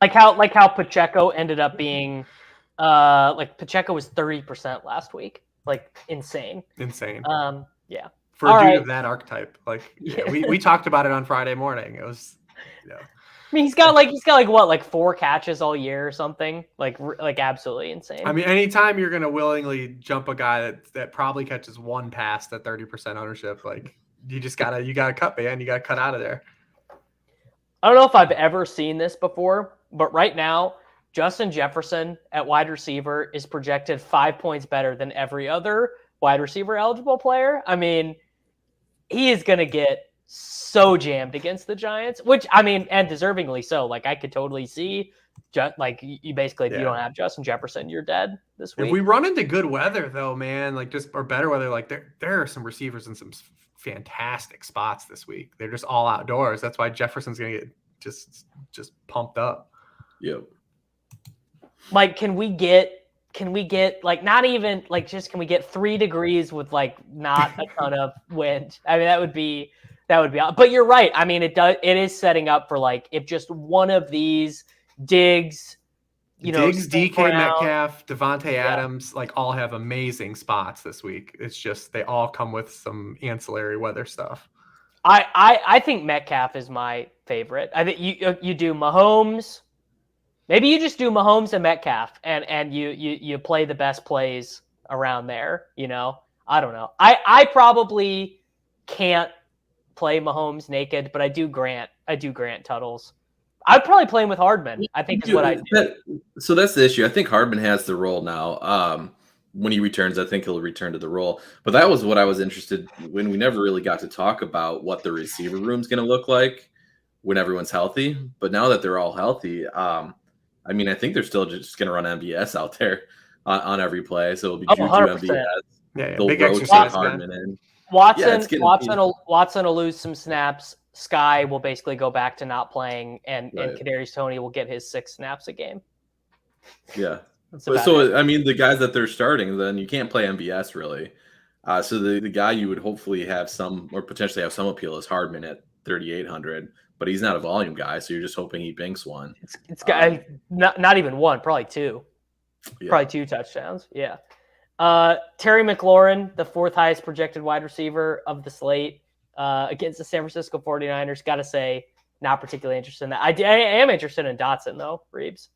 Like how Pacheco ended up being, Pacheco was 30% last week, like insane. Yeah. For a dude of that archetype, we talked about it on Friday morning. It was, I mean, he's got what, 4 catches all year or something, like absolutely insane. I mean, anytime you're gonna willingly jump a guy that probably catches one pass at 30% ownership, like you gotta cut, man. You gotta cut out of there. I don't know if I've ever seen this before, but right now, Justin Jefferson at wide receiver is projected 5 points better than every other wide receiver eligible player. I mean, he is going to get so jammed against the Giants, which, I mean, and deservingly so. Like, I could totally see, you basically, if you don't have Justin Jefferson, you're dead this week. If we run into good weather, though, man, or better weather, there are some receivers in some fantastic spots this week. They're just all outdoors. That's why Jefferson's going to get just pumped up. Yep. Like, can we get not even can we get 3 degrees with not a ton of wind? I mean, that would be, but you're right. I mean, it is setting up for if just one of these Diggs, DK Metcalf, Devontae Adams, all have amazing spots this week. It's just, they all come with some ancillary weather stuff. I think Metcalf is my favorite. I think you do Mahomes. Maybe you just do Mahomes and Metcalf, and you play the best plays around there. I don't know. I probably can't play Mahomes naked, but I do grant Tuttles. I'd probably play him with Hardman. I think is what I do. So that's the issue. I think Hardman has the role now. When he returns, I think he'll return to the role. But that was what I was interested when we never really got to talk about what the receiver room's going to look like when everyone's healthy. But now that they're all healthy, I mean, I think they're still just going to run MVS out there on every play. So it'll be Juju, MVS. Yeah, they'll big rotate Hardman in. Watson will lose some snaps. Sky will basically go back to not playing, and Kadarius Toney will get his 6 snaps a game. Yeah. So, I mean, the guys that they're starting, then you can't play MVS really. So the guy you would hopefully have some, or potentially have some appeal is Hardman at 3,800, but he's not a volume guy, so you're just hoping he binks one. It's not even one, probably 2. Yeah. Probably 2 touchdowns. Yeah. Terry McLaurin, the 4th highest projected wide receiver of the slate against the San Francisco 49ers. Got to say, not particularly interested in that. I am interested in Dotson, though, Reeves.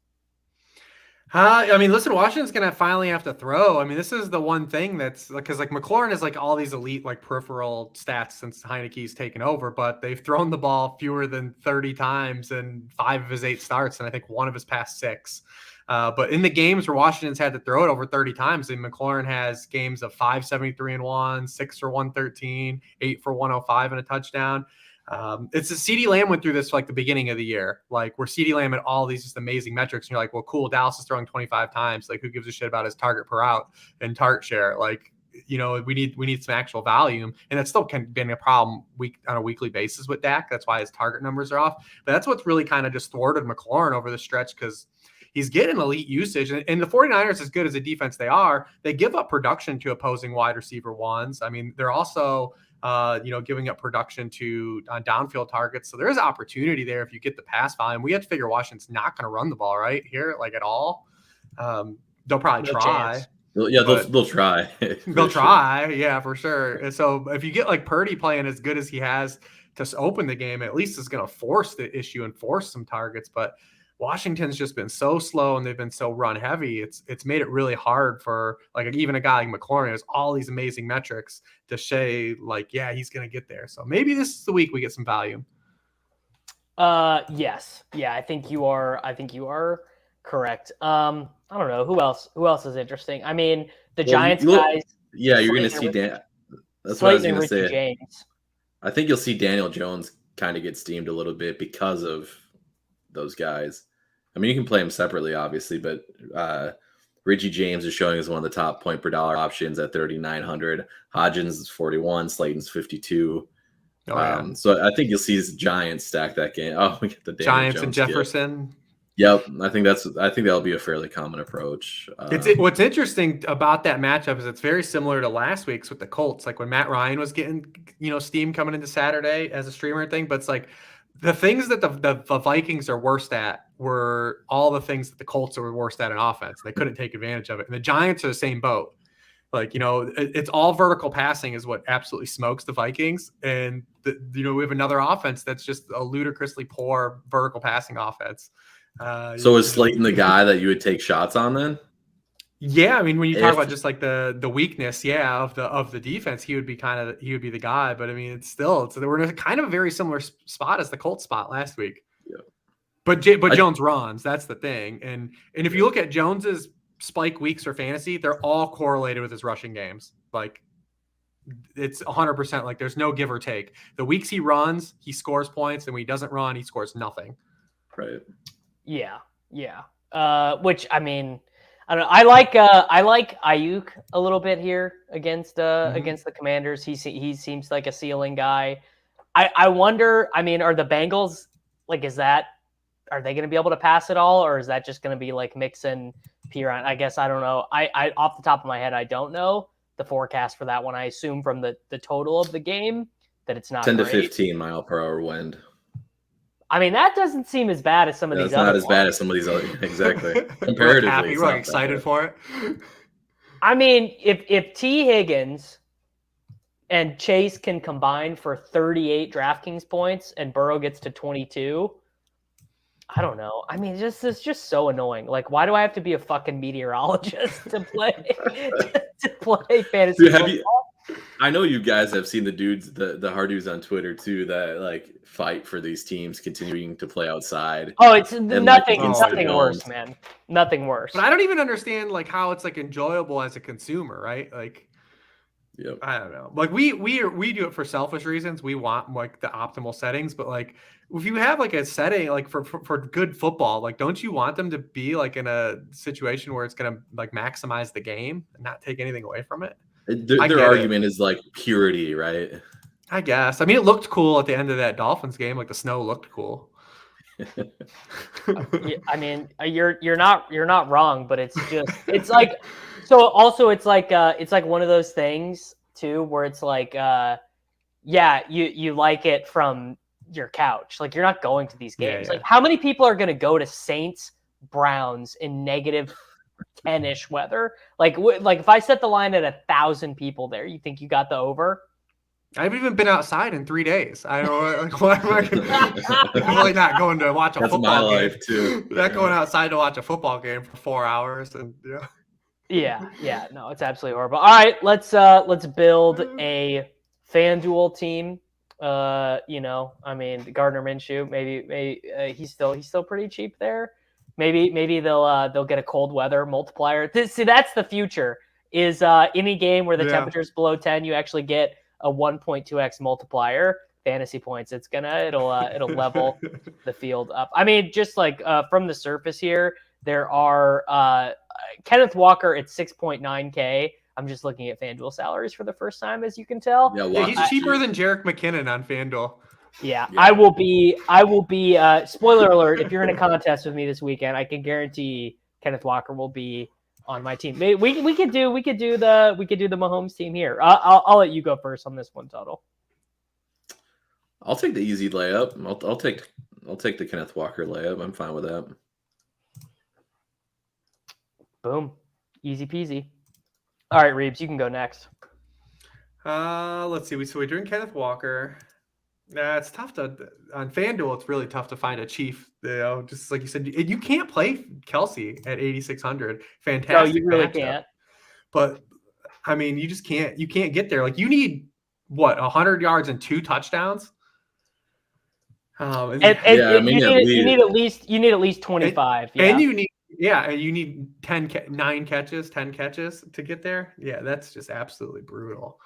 I mean, listen, Washington's going to finally have to throw. I mean, this is the one thing that's because like McLaurin is like all these elite like peripheral stats since Heineke's taken over, but they've thrown the ball fewer than 30 times in 5 of his 8 starts, and I think 1 of his past 6. But in the games where Washington's had to throw it over 30 times, and McLaurin has games of 573-1, 6 for 113, 8 for 105 and a touchdown. It's a CeeDee Lamb went through this like the beginning of the year, like where CeeDee Lamb had all these just amazing metrics. And you're like, well, cool. Dallas is throwing 25 times. Like, who gives a shit about his target per out and target share? Like, you know, we need some actual volume, and that still can be a problem on a weekly basis with Dak. That's why his target numbers are off. But that's what's really kind of just thwarted McLaurin over the stretch because he's getting elite usage. And the 49ers, as good as a defense they are, they give up production to opposing wide receiver ones. I mean, they're also giving up production to downfield targets. So there is opportunity there if you get the pass volume. We have to figure Washington's not going to run the ball right here, like at all. They'll probably try. They'll try. They'll try, yeah, for sure. And so if you get like Purdy playing as good as he has to open the game, at least it's going to force the issue and force some targets. But Washington's just been so slow and they've been so run heavy. It's made it really hard for like even a guy like McLaurin has all these amazing metrics to say like, yeah, he's going to get there. So maybe this is the week we get some volume. Yes. Yeah, I think you are correct. I don't know who else is interesting. I mean, the Giants guys. Yeah, you're going to see Dan. That's what I was going to say. James. I think you'll see Daniel Jones kind of get steamed a little bit because of those guys. I mean, you can play them separately, obviously, but Richie James is showing as one of the top point per dollar options at 3,900. Hodgins is 41. Slayton's 52. So I think you'll see his Giants stack that game. Oh, we get the Daniel Giants Jones and Jefferson. Kid. Yep, I think that'll be a fairly common approach. What's interesting about that matchup is it's very similar to last week's with the Colts. Like when Matt Ryan was getting steam coming into Saturday as a streamer thing, but it's like the things that the Vikings are worst at were all the things that the Colts were worst at in offense. They couldn't take advantage of it, and the Giants are the same boat. Like it's all vertical passing is what absolutely smokes the Vikings, and we have another offense that's just a ludicrously poor vertical passing offense. So is Slayton the guy that you would take shots on then? Yeah, I mean, when you talk about just like the weakness, of the defense, he would be the guy. But I mean, we're in kind of a very similar spot as the Colts spot last week. Yeah. But Jones runs. That's the thing. And if you look at Jones's spike weeks for fantasy, they're all correlated with his rushing games. Like it's 100%. Like there's no give or take. The weeks he runs, he scores points, and when he doesn't run, he scores nothing. Right. Yeah. Which I mean, I don't know. I like Ayuk a little bit here against the Commanders. He seems like a ceiling guy. I wonder. I mean, are the Bengals like? Are they going to be able to pass it all, or is that just going to be like Mixon, Piron? I guess I don't know. I off the top of my head, I don't know the forecast for that one. I assume from the total of the game that it's not 10 great. to 15 mile per hour wind. I mean, that doesn't seem as bad as some of these other ones. It's not as bad as some of these other. Exactly. Comparatively, we're excited for it. I mean, if T. Higgins and Chase can combine for 38 DraftKings points and Burrow gets to 22, I don't know. I mean, it's just so annoying. Like, why do I have to be a fucking meteorologist to play fantasy football? I know you guys have seen the dudes, the hard dudes on Twitter too, that like fight for these teams continuing to play outside. Oh, it's nothing worse, man. Nothing worse. But I don't even understand like how it's like enjoyable as a consumer, right? Like, yep. I don't know. Like we do it for selfish reasons. We want like the optimal settings, but like if you have like a setting like for good football, like don't you want them to be like in a situation where it's gonna like maximize the game and not take anything away from it? Their argument is like purity, right? I guess. I mean, it looked cool at the end of that Dolphins game. Like the snow looked cool. I mean, you're not wrong, but it's like so. Also, it's like one of those things too, where it's like, you like it from your couch. Like you're not going to these games. Yeah. Like how many people are going to go to Saints Browns in negative 10-ish weather. Like if I set the line at 1,000 people there, you think you got the over? I haven't even been outside in 3 days. I don't know, like, why am I I'm really not going to watch a That's football my game. life too. Not going outside to watch a football game for 4 hours, and Yeah, no, it's absolutely horrible. All right, let's build a FanDuel team. I mean, Gardner Minshew, maybe he's still pretty cheap there. Maybe they'll get a cold weather multiplier. See, that's the future. Is any game where the temperature's below 10, you actually get a 1.2x multiplier fantasy points. It'll level the field up. I mean, just like from the surface here, there are Kenneth Walker at 6.9K. I'm just looking at FanDuel salaries for the first time, as you can tell. Yeah, he's cheaper than Jerick McKinnon on FanDuel. Yeah, I will be. Spoiler alert! If you're in a contest with me this weekend, I can guarantee Kenneth Walker will be on my team. We could do the Mahomes team here. I'll let you go first on this one, Total. I'll take the easy layup. I'll take the Kenneth Walker layup. I'm fine with that. Boom, easy peasy. All right, Reeves, you can go next. Let's see. So we're doing Kenneth Walker. It's tough on FanDuel. It's really tough to find a chief. Just like you said, you can't play Kelsey at 8,600. Fantastic. No, you really matchup. can't. But I mean, you just can't. You can't get there. Like you need 100 yards and 2 touchdowns. You need at least 25. And you need 10 catches to get there. Yeah, that's just absolutely brutal.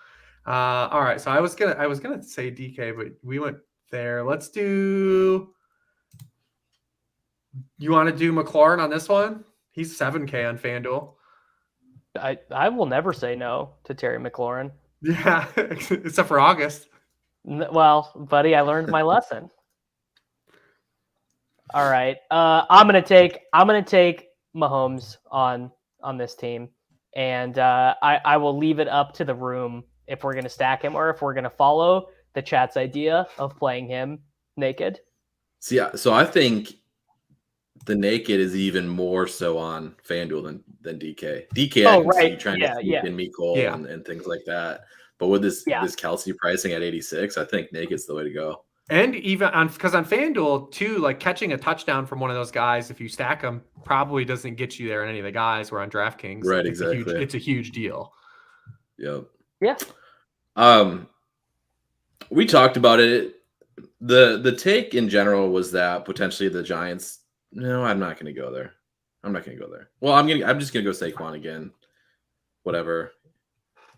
All right, so I was gonna say DK, but we went there. Let's do. You want to do McLaurin on this one? He's 7K on FanDuel. I will never say no to Terry McLaurin. Yeah, except for August. Well, buddy, I learned my lesson. All right, I'm gonna take Mahomes on this team, and I will leave it up to the room if we're gonna stack him or if we're gonna follow the chat's idea of playing him naked. So I think the naked is even more so on FanDuel than DK. DK, I can see trying to sneak in Mecole and things like that. But with this Kelsey pricing at 86, I think naked's the way to go. And even because on FanDuel too, like catching a touchdown from one of those guys, if you stack them, probably doesn't get you there in any of the guys. Where on DraftKings, right? Exactly, it's a huge deal. Yep. Yeah. We talked about it. The take in general was that potentially the Giants. No, I'm not going to go there. Well, I'm just gonna go Saquon again. Whatever.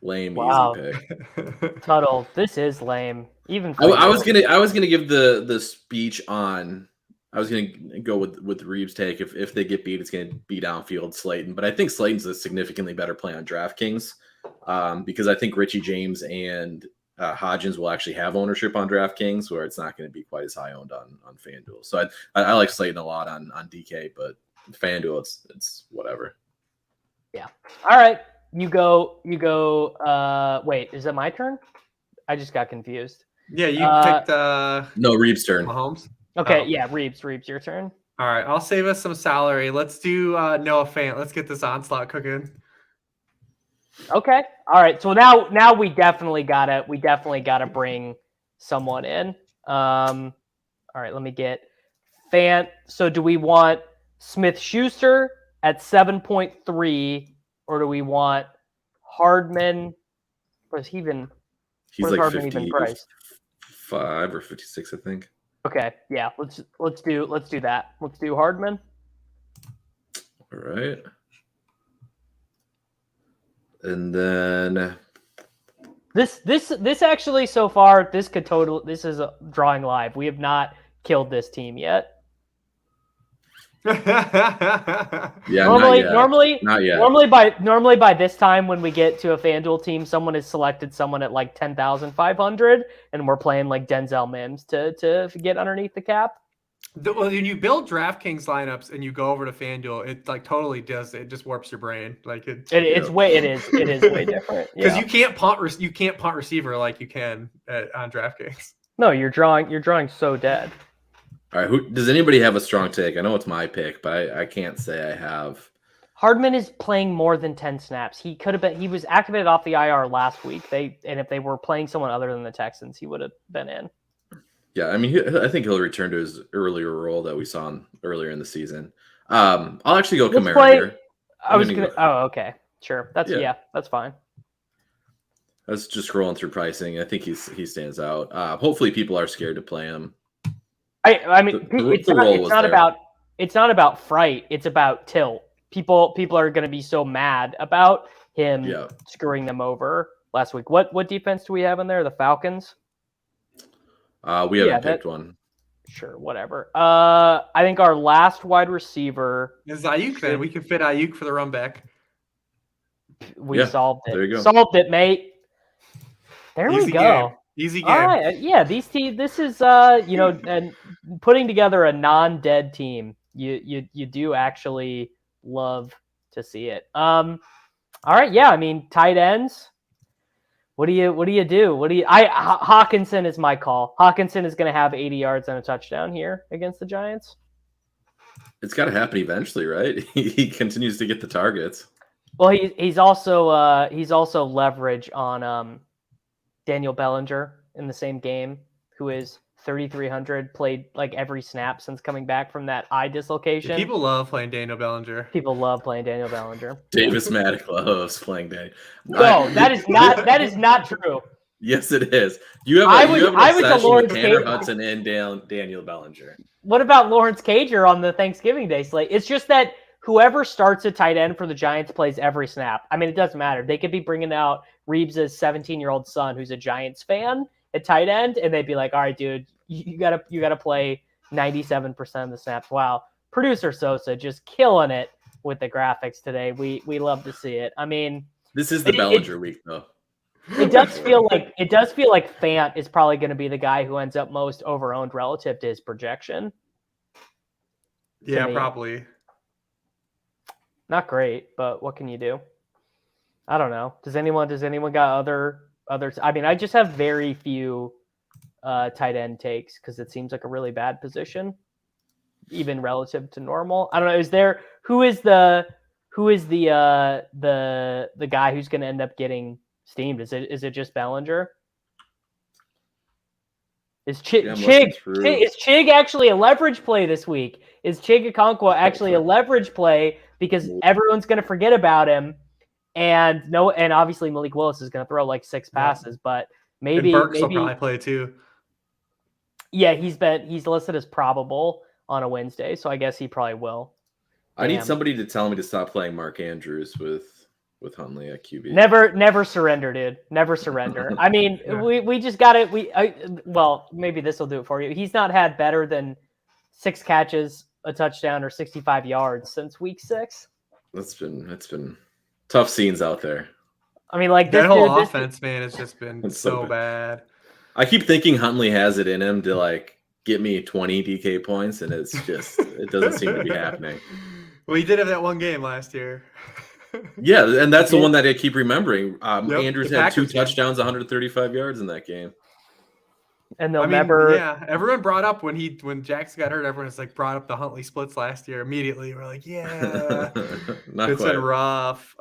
Lame, easy pick. Tuttle, this is lame. Even I was gonna give the speech on. I was gonna go with Reeves' take. If they get beat, it's gonna be downfield Slayton. But I think Slayton's a significantly better play on DraftKings because I think Richie James and Hodgins will actually have ownership on DraftKings, where it's not going to be quite as high owned on FanDuel. So I like Slayton a lot on DK, but FanDuel it's whatever. Yeah. All right. You go. Wait, is it my turn? I just got confused. Yeah, you picked. No, Reeves' turn. Mahomes. Okay, yeah, Reeves, your turn. All right, I'll save us some salary. Let's do Noah Fant. Let's get this onslaught cooking. Okay. All right. So now we definitely gotta bring someone in. All right. Let me get Fant. So do we want Smith-Schuster at 7.3, or do we want Hardman? Where's he even? He's like Hardman even priced? 5 or 56, I think. Okay. Yeah. Let's do that. Let's do Hardman. All right. And then this actually so far this is a drawing live. We have not killed this team yet. Yeah, normally not yet. Normally by this time when we get to a FanDuel team, someone has selected someone at like 10,500, and we're playing like Denzel Mims to get underneath the cap. When you build DraftKings lineups and you go over to FanDuel, it like totally does. It just warps your brain. Like it is way different. Because you can't punt receiver like you can on DraftKings. No, you're drawing so dead. All right, does anybody have a strong take? I know it's my pick, but I can't say I have. Hardman is playing more than 10 snaps. He was activated off the IR last week. And if they were playing someone other than the Texans, he would have been in. Yeah, I mean, I think he'll return to his earlier role that we saw earlier in the season. I'll actually go Kamara here. Oh, okay. Sure. That's fine. I was just scrolling through pricing. I think he stands out. Hopefully people are scared to play him. I mean, it's not about fright. It's about tilt. People are going to be so mad about him screwing them over last week. What defense do we have in there? The Falcons? We haven't picked one. Sure, whatever. I think our last wide receiver is Ayuk. Then we can fit Ayuk for the run back. We solved it. There you go. Solved it, mate. There we go. Game. Easy game. All right. Yeah, this is and putting together a non-dead team. You do actually love to see it. All right, yeah. I mean, tight ends. What do you do? Hawkinson is my call. Hawkinson is going to have 80 yards and a touchdown here against the Giants. It's got to happen eventually, right? He continues to get the targets. Well, he's also leverage on Daniel Bellinger in the same game, who is 3,300, played like every snap since coming back from that eye dislocation. People love playing Daniel Bellinger. Davis Mattek loves playing Daniel. No, that is not true. Yes, it is. You have an obsession with Tanner Hudson and Daniel Bellinger. What about Lawrence Cager on the Thanksgiving Day slate? It's just that whoever starts a tight end for the Giants plays every snap. I mean, it doesn't matter. They could be bringing out Reeves' 17-year-old son, who's a Giants fan, at tight end, and they'd be like, "All right, dude, you gotta play 97% of the snaps." Wow, producer Sosa just killing it with the graphics today. We love to see it. I mean, this is the Bellinger week, though. It does feel like Fant is probably going to be the guy who ends up most overowned relative to his projection. Yeah, probably. Not great, but what can you do? I don't know. Does anyone got others? I mean, I just have very few tight end takes because it seems like a really bad position, even relative to normal. I don't know. Who is the guy who's going to end up getting steamed? Is it just Bellinger? Is Chig actually a leverage play this week? Is Chig Okonkwo actually a leverage play because everyone's going to forget about him? And obviously Malik Willis is going to throw like 6 passes, but maybe Burks will probably play too. Yeah, he's listed as probable on a Wednesday, so I guess he probably will. I need somebody to tell me to stop playing Mark Andrews with Huntley at QB. Never surrender, dude. Never surrender. I mean, we just got it. Well, maybe this will do it for you. He's not had better than 6 catches, a touchdown, or 65 yards since week 6. It's been tough scenes out there. I mean, like that whole offense, man, it's just been so bad. I keep thinking Huntley has it in him to like get me 20 DK points, and it doesn't seem to be happening. Well, he did have that one game last year. Yeah, and that's the one that I keep remembering. Andrews had 2 touchdowns, 135 yards in that game. And never. Yeah, everyone brought up when Jackson got hurt. Everyone brought up the Huntley splits last year immediately. We're like, yeah, it's been rough.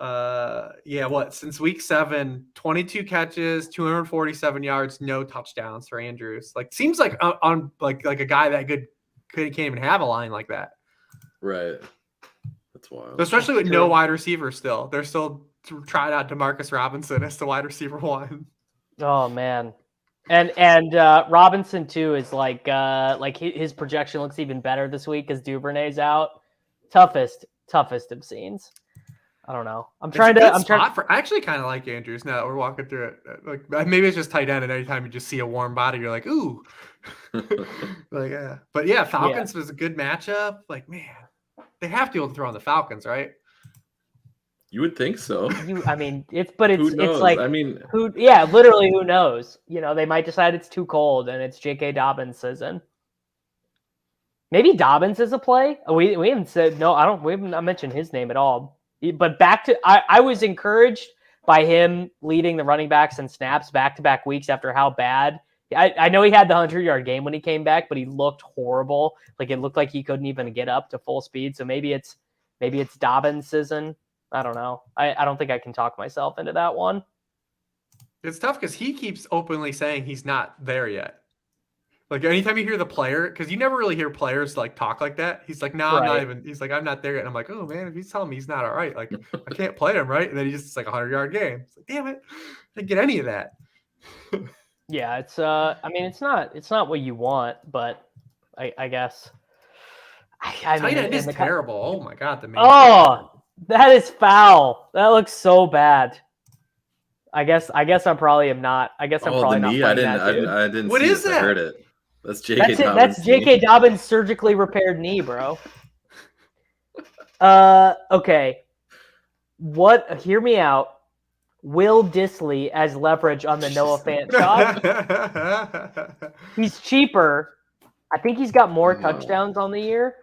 Since week 7, 22 catches, 247 yards, no touchdowns for Andrews. Like, seems like on like a guy that can't even have a line like that. Right. That's wild. Especially with no wide receiver still. They're still trying out Demarcus Robinson as the wide receiver 1. Oh man. And Robinson too is like his projection looks even better this week because Duvernay's out. Toughest of scenes. I don't know. I actually kind of like Andrews now that we're walking through it. Like maybe it's just tight end, and anytime you just see a warm body, you're like, ooh. Like yeah. But yeah, Falcons was a good matchup. Like, man, they have to be able to throw on the Falcons, right? You would think so. Who knows? Like, I mean, literally, who knows? They might decide it's too cold and it's J.K. Dobbins' season. Maybe Dobbins is a play. We haven't said no. We haven't mentioned his name at all. But back to I was encouraged by him leading the running backs and snaps back-to-back weeks after how bad. I know he had the 100-yard game when he came back, but he looked horrible. Like it looked like he couldn't even get up to full speed. So maybe it's maybe it's Dobbins season. I don't know. I don't think I can talk myself into that one. It's tough because he keeps openly saying he's not there yet. Like anytime you hear the player, because you never really hear players like talk like that. He's like, no, I'm not even. He's like, I'm not there yet. And I'm like, oh man, if he's telling me he's not all right, like I can't play him, right? And then it's like a 100-yard game. It's like, damn it, I didn't get any of that. Yeah, it's I mean, it's not what you want, but I guess. I mean, tight end is terrible. Oh my god, that is foul. That looks so bad. I guess I probably am not. I guess I'm probably not. I didn't. What see is this. that? I heard it. That's J.K. Dobbins. That's J.K. Dobbins' surgically repaired knee, bro. Okay. Hear me out. Will Dissly as leverage on the Noah Fant shot. He's cheaper. I think he's got more touchdowns on the year,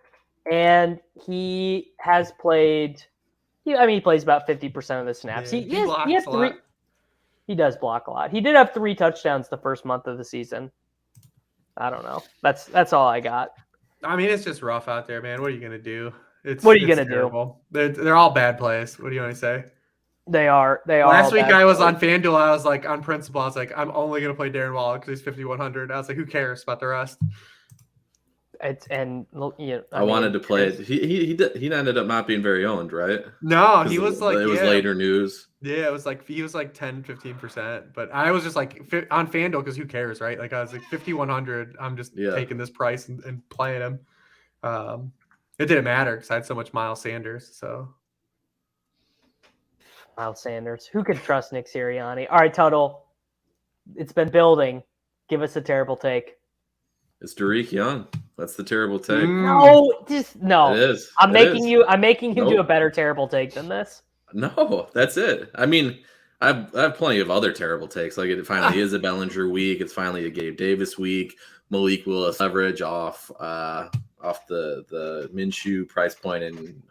and he has played. He plays about 50% of the snaps. Yeah, he has 3. He does block a lot. He did have 3 touchdowns the first month of the season. I don't know. That's all I got. I mean, it's just rough out there, man. What are you gonna do? What are you gonna do? They're all bad plays. What do you want to say? They are. Last week I was on FanDuel. I was like, on principle, I was like, I'm only gonna play Darren Waller because he's 5,100. I was like, who cares about the rest? I wanted to play it. He ended up not being very owned, right? No, he was like, it was later news. Yeah, it was like he was like 10-15%, but I was just like on FanDuel because who cares, right? Like I was like 5,100. I'm just taking this price and playing him. It didn't matter because I had so much Miles Sanders. So Miles Sanders, who could trust Nick Sirianni? All right, Tuttle, it's been building. Give us a terrible take. It's Derek Young. That's the terrible take. No. It is. I'm making you do a better terrible take than this. No, that's it. I mean, I have plenty of other terrible takes. Like it finally is a Bellinger week. It's finally a Gabe Davis week. Malik Willis leverage off the Minshew price point and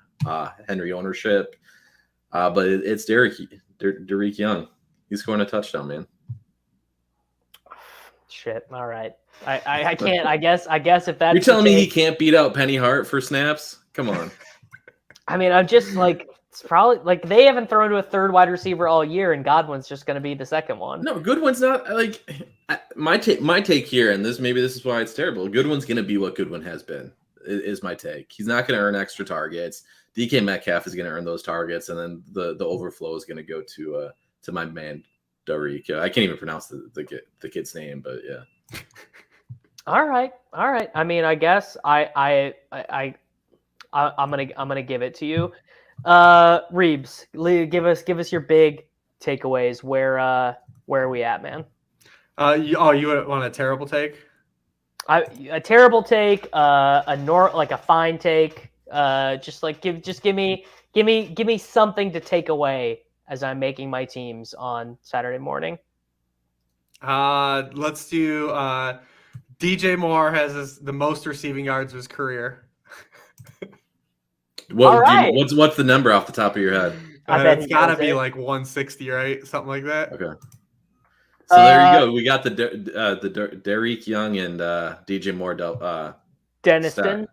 Henry ownership. But it's Derek Young. He's scoring a touchdown, man. Shit. All right. I can't. I guess if that's you're telling me he can't beat out Penny Hart for snaps? Come on. I mean, I'm just like, it's probably like they haven't thrown to a third wide receiver all year, and Godwin's just going to be the second one. No, Goodwin's not like my take here, and this is why it's terrible. Goodwin's going to be what Goodwin has been. Is my take. He's not going to earn extra targets. DK Metcalf is going to earn those targets, and then the overflow is going to go to my man Derek. I can't even pronounce the kid's name, but yeah. All right. I mean, I guess I'm gonna give it to you. Reeves, give us your big takeaways. Where are we at, man? You want a terrible take? A terrible take, a fine take. Give me something to take away as I'm making my teams on Saturday morning. Let's do DJ Moore has the most receiving yards of his career. What's the number off the top of your head? It's got to be like 160, right? Something like that. Okay. So there you go. We got the Derek Young and DJ Moore. Deniston.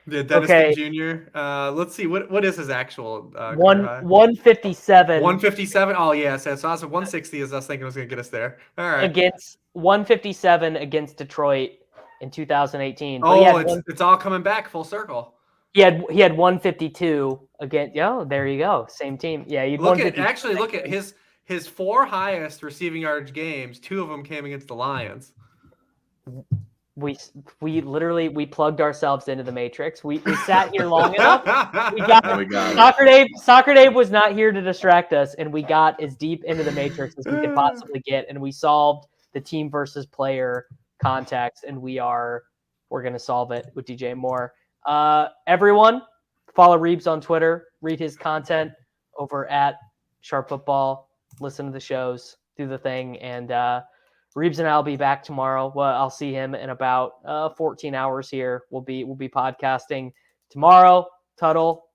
Yeah, Deniston Jr. Let's see. What is his actual 157. 157. Oh yeah. So I was at 160 as I was thinking was going to get us there. All right. Against 157 against Detroit in 2018. It's all coming back full circle. He had 152 against. Oh, there you go. Same team. Yeah. Look at his 4 highest receiving yards games. 2 of them came against the Lions. We literally plugged ourselves into the Matrix. We sat here long enough. We got Soccer Dave was not here to distract us, and we got as deep into the Matrix as we could possibly get, and we solved the team versus player context, and we're gonna solve it with DJ Moore. Everyone, follow Reeves on Twitter. Read his content over at Sharp Football. Listen to the shows, do the thing, and Reeves and I'll be back tomorrow. Well, I'll see him in about 14 hours here. We'll be podcasting tomorrow. Tuttle,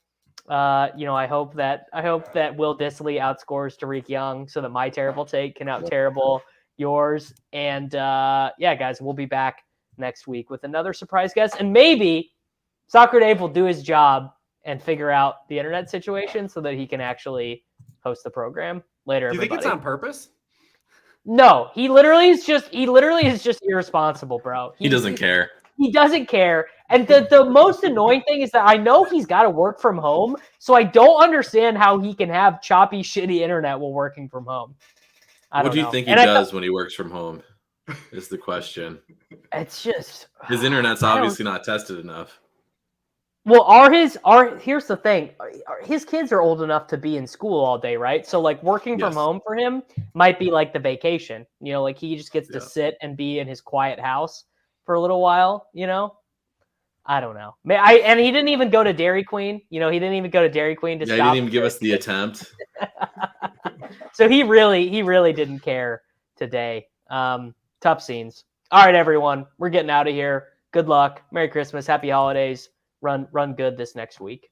I hope that Will Dissly outscores Derek Young so that my terrible take can out terrible yours. And guys, we'll be back next week with another surprise guest, and maybe Soccer Dave will do his job and figure out the internet situation so that he can actually host the program later. Do you think it's on purpose? No, he literally is just irresponsible, bro. He doesn't care. He doesn't care. And the most annoying thing is that I know he's got to work from home, so I don't understand how he can have choppy, shitty internet while working from home. What do you think he does when he works from home? Is the question. It's just his internet's obviously not tested enough. Well, here's the thing. His kids are old enough to be in school all day, right? So like working from home for him might be like the vacation, like he just gets to sit and be in his quiet house for a little while, I don't know. And he didn't even go to Dairy Queen. He didn't even go to Dairy Queen to stop. He didn't even give us the attempt. So he really didn't care today. Tough scenes. All right, everyone. We're getting out of here. Good luck. Merry Christmas. Happy holidays. Run good this next week.